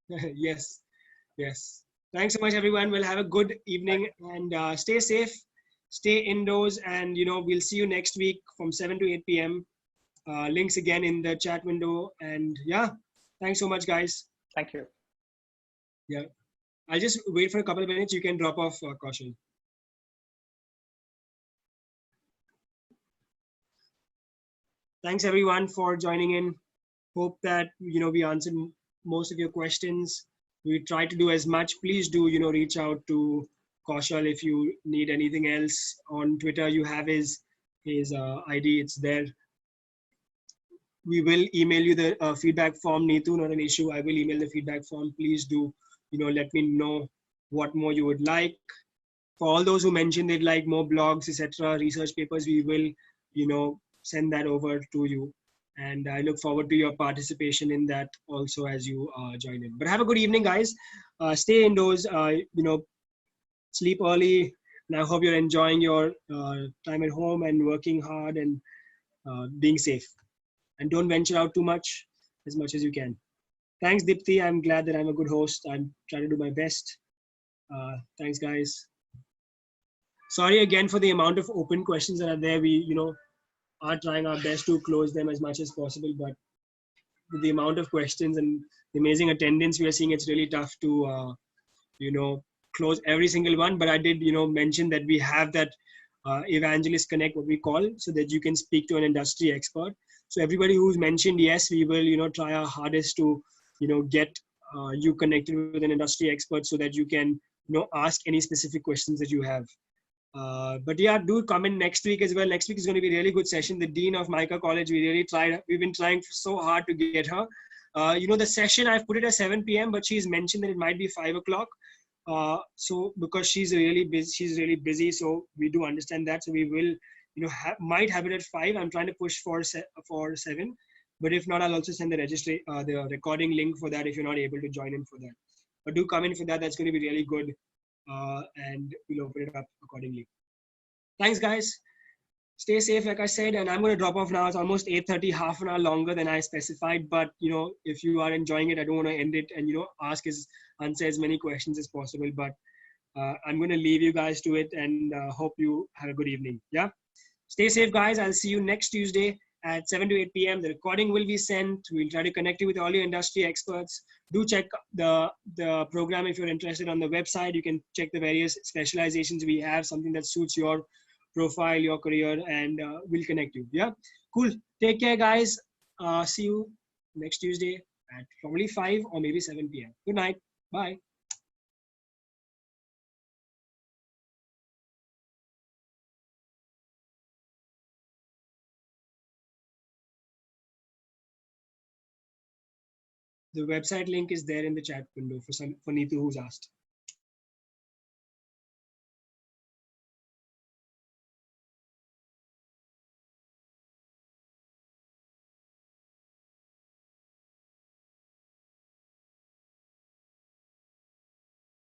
Yes. Thanks so much, everyone. We'll have a good evening, and stay safe, stay indoors, and we'll see you next week from 7 to 8 p.m. Links again in the chat window, and yeah, thanks so much, guys. Thank you. Yeah, I'll just wait for a couple of minutes. You can drop off, Kaushal. Thanks everyone for joining in. Hope that we answered most of your questions. We try to do as much. Please do reach out to Kaushal if you need anything else. On Twitter, you have his ID. It's there. We will email you the feedback form. Neetu, not an issue. I will email the feedback form. Please do let me know what more you would like. For all those who mentioned they'd like more blogs, etc., research papers, we will send that over to you, and I look forward to your participation in that also as you join in. But have a good evening, guys. Stay indoors, sleep early, and I hope you're enjoying your time at home and working hard and being safe, and don't venture out too much as you can. Thanks, Dipti. I'm glad that I'm a good host. I'm trying to do my best. Thanks, guys. Sorry again for the amount of open questions that are there. We are trying our best to close them as much as possible, but with the amount of questions and the amazing attendance we are seeing, it's really tough to close every single one. But I did mention that we have that Evangelist Connect, what we call, so that you can speak to an industry expert. So everybody who's mentioned yes, we will try our hardest to get you connected with an industry expert so that you can ask any specific questions that you have. But yeah, do come in next week as well. Next week is going to be a really good session. The Dean of Micah College, we've been trying so hard to get her. The session, I've put it at 7 p.m., but she's mentioned that it might be 5 o'clock. So because she's really busy, so we do understand that. So we will, might have it at 5. I'm trying to push for 7, but if not, I'll also send the recording link for that if you're not able to join in for that. But do come in for that. That's going to be really good. And we'll open it up accordingly. Thanks, guys. Stay safe, like I said, and I'm going to drop off now. It's almost 8:30, half an hour longer than I specified. But if you are enjoying it, I don't want to end it and answer as many questions as possible. But I'm going to leave you guys to it, and hope you have a good evening. Yeah. Stay safe, guys. I'll see you next Tuesday at 7 to 8 p.m. The recording will be sent. We'll try to connect you with all your industry experts. Do check the program if you're interested on the website. You can check the various specializations we have, something that suits your profile, your career, and we'll connect you. Yeah, cool. Take care, guys. See you next Tuesday at probably 5 or maybe 7 p.m. Good night. Bye. The website link is there in the chat window for Neetu who's asked.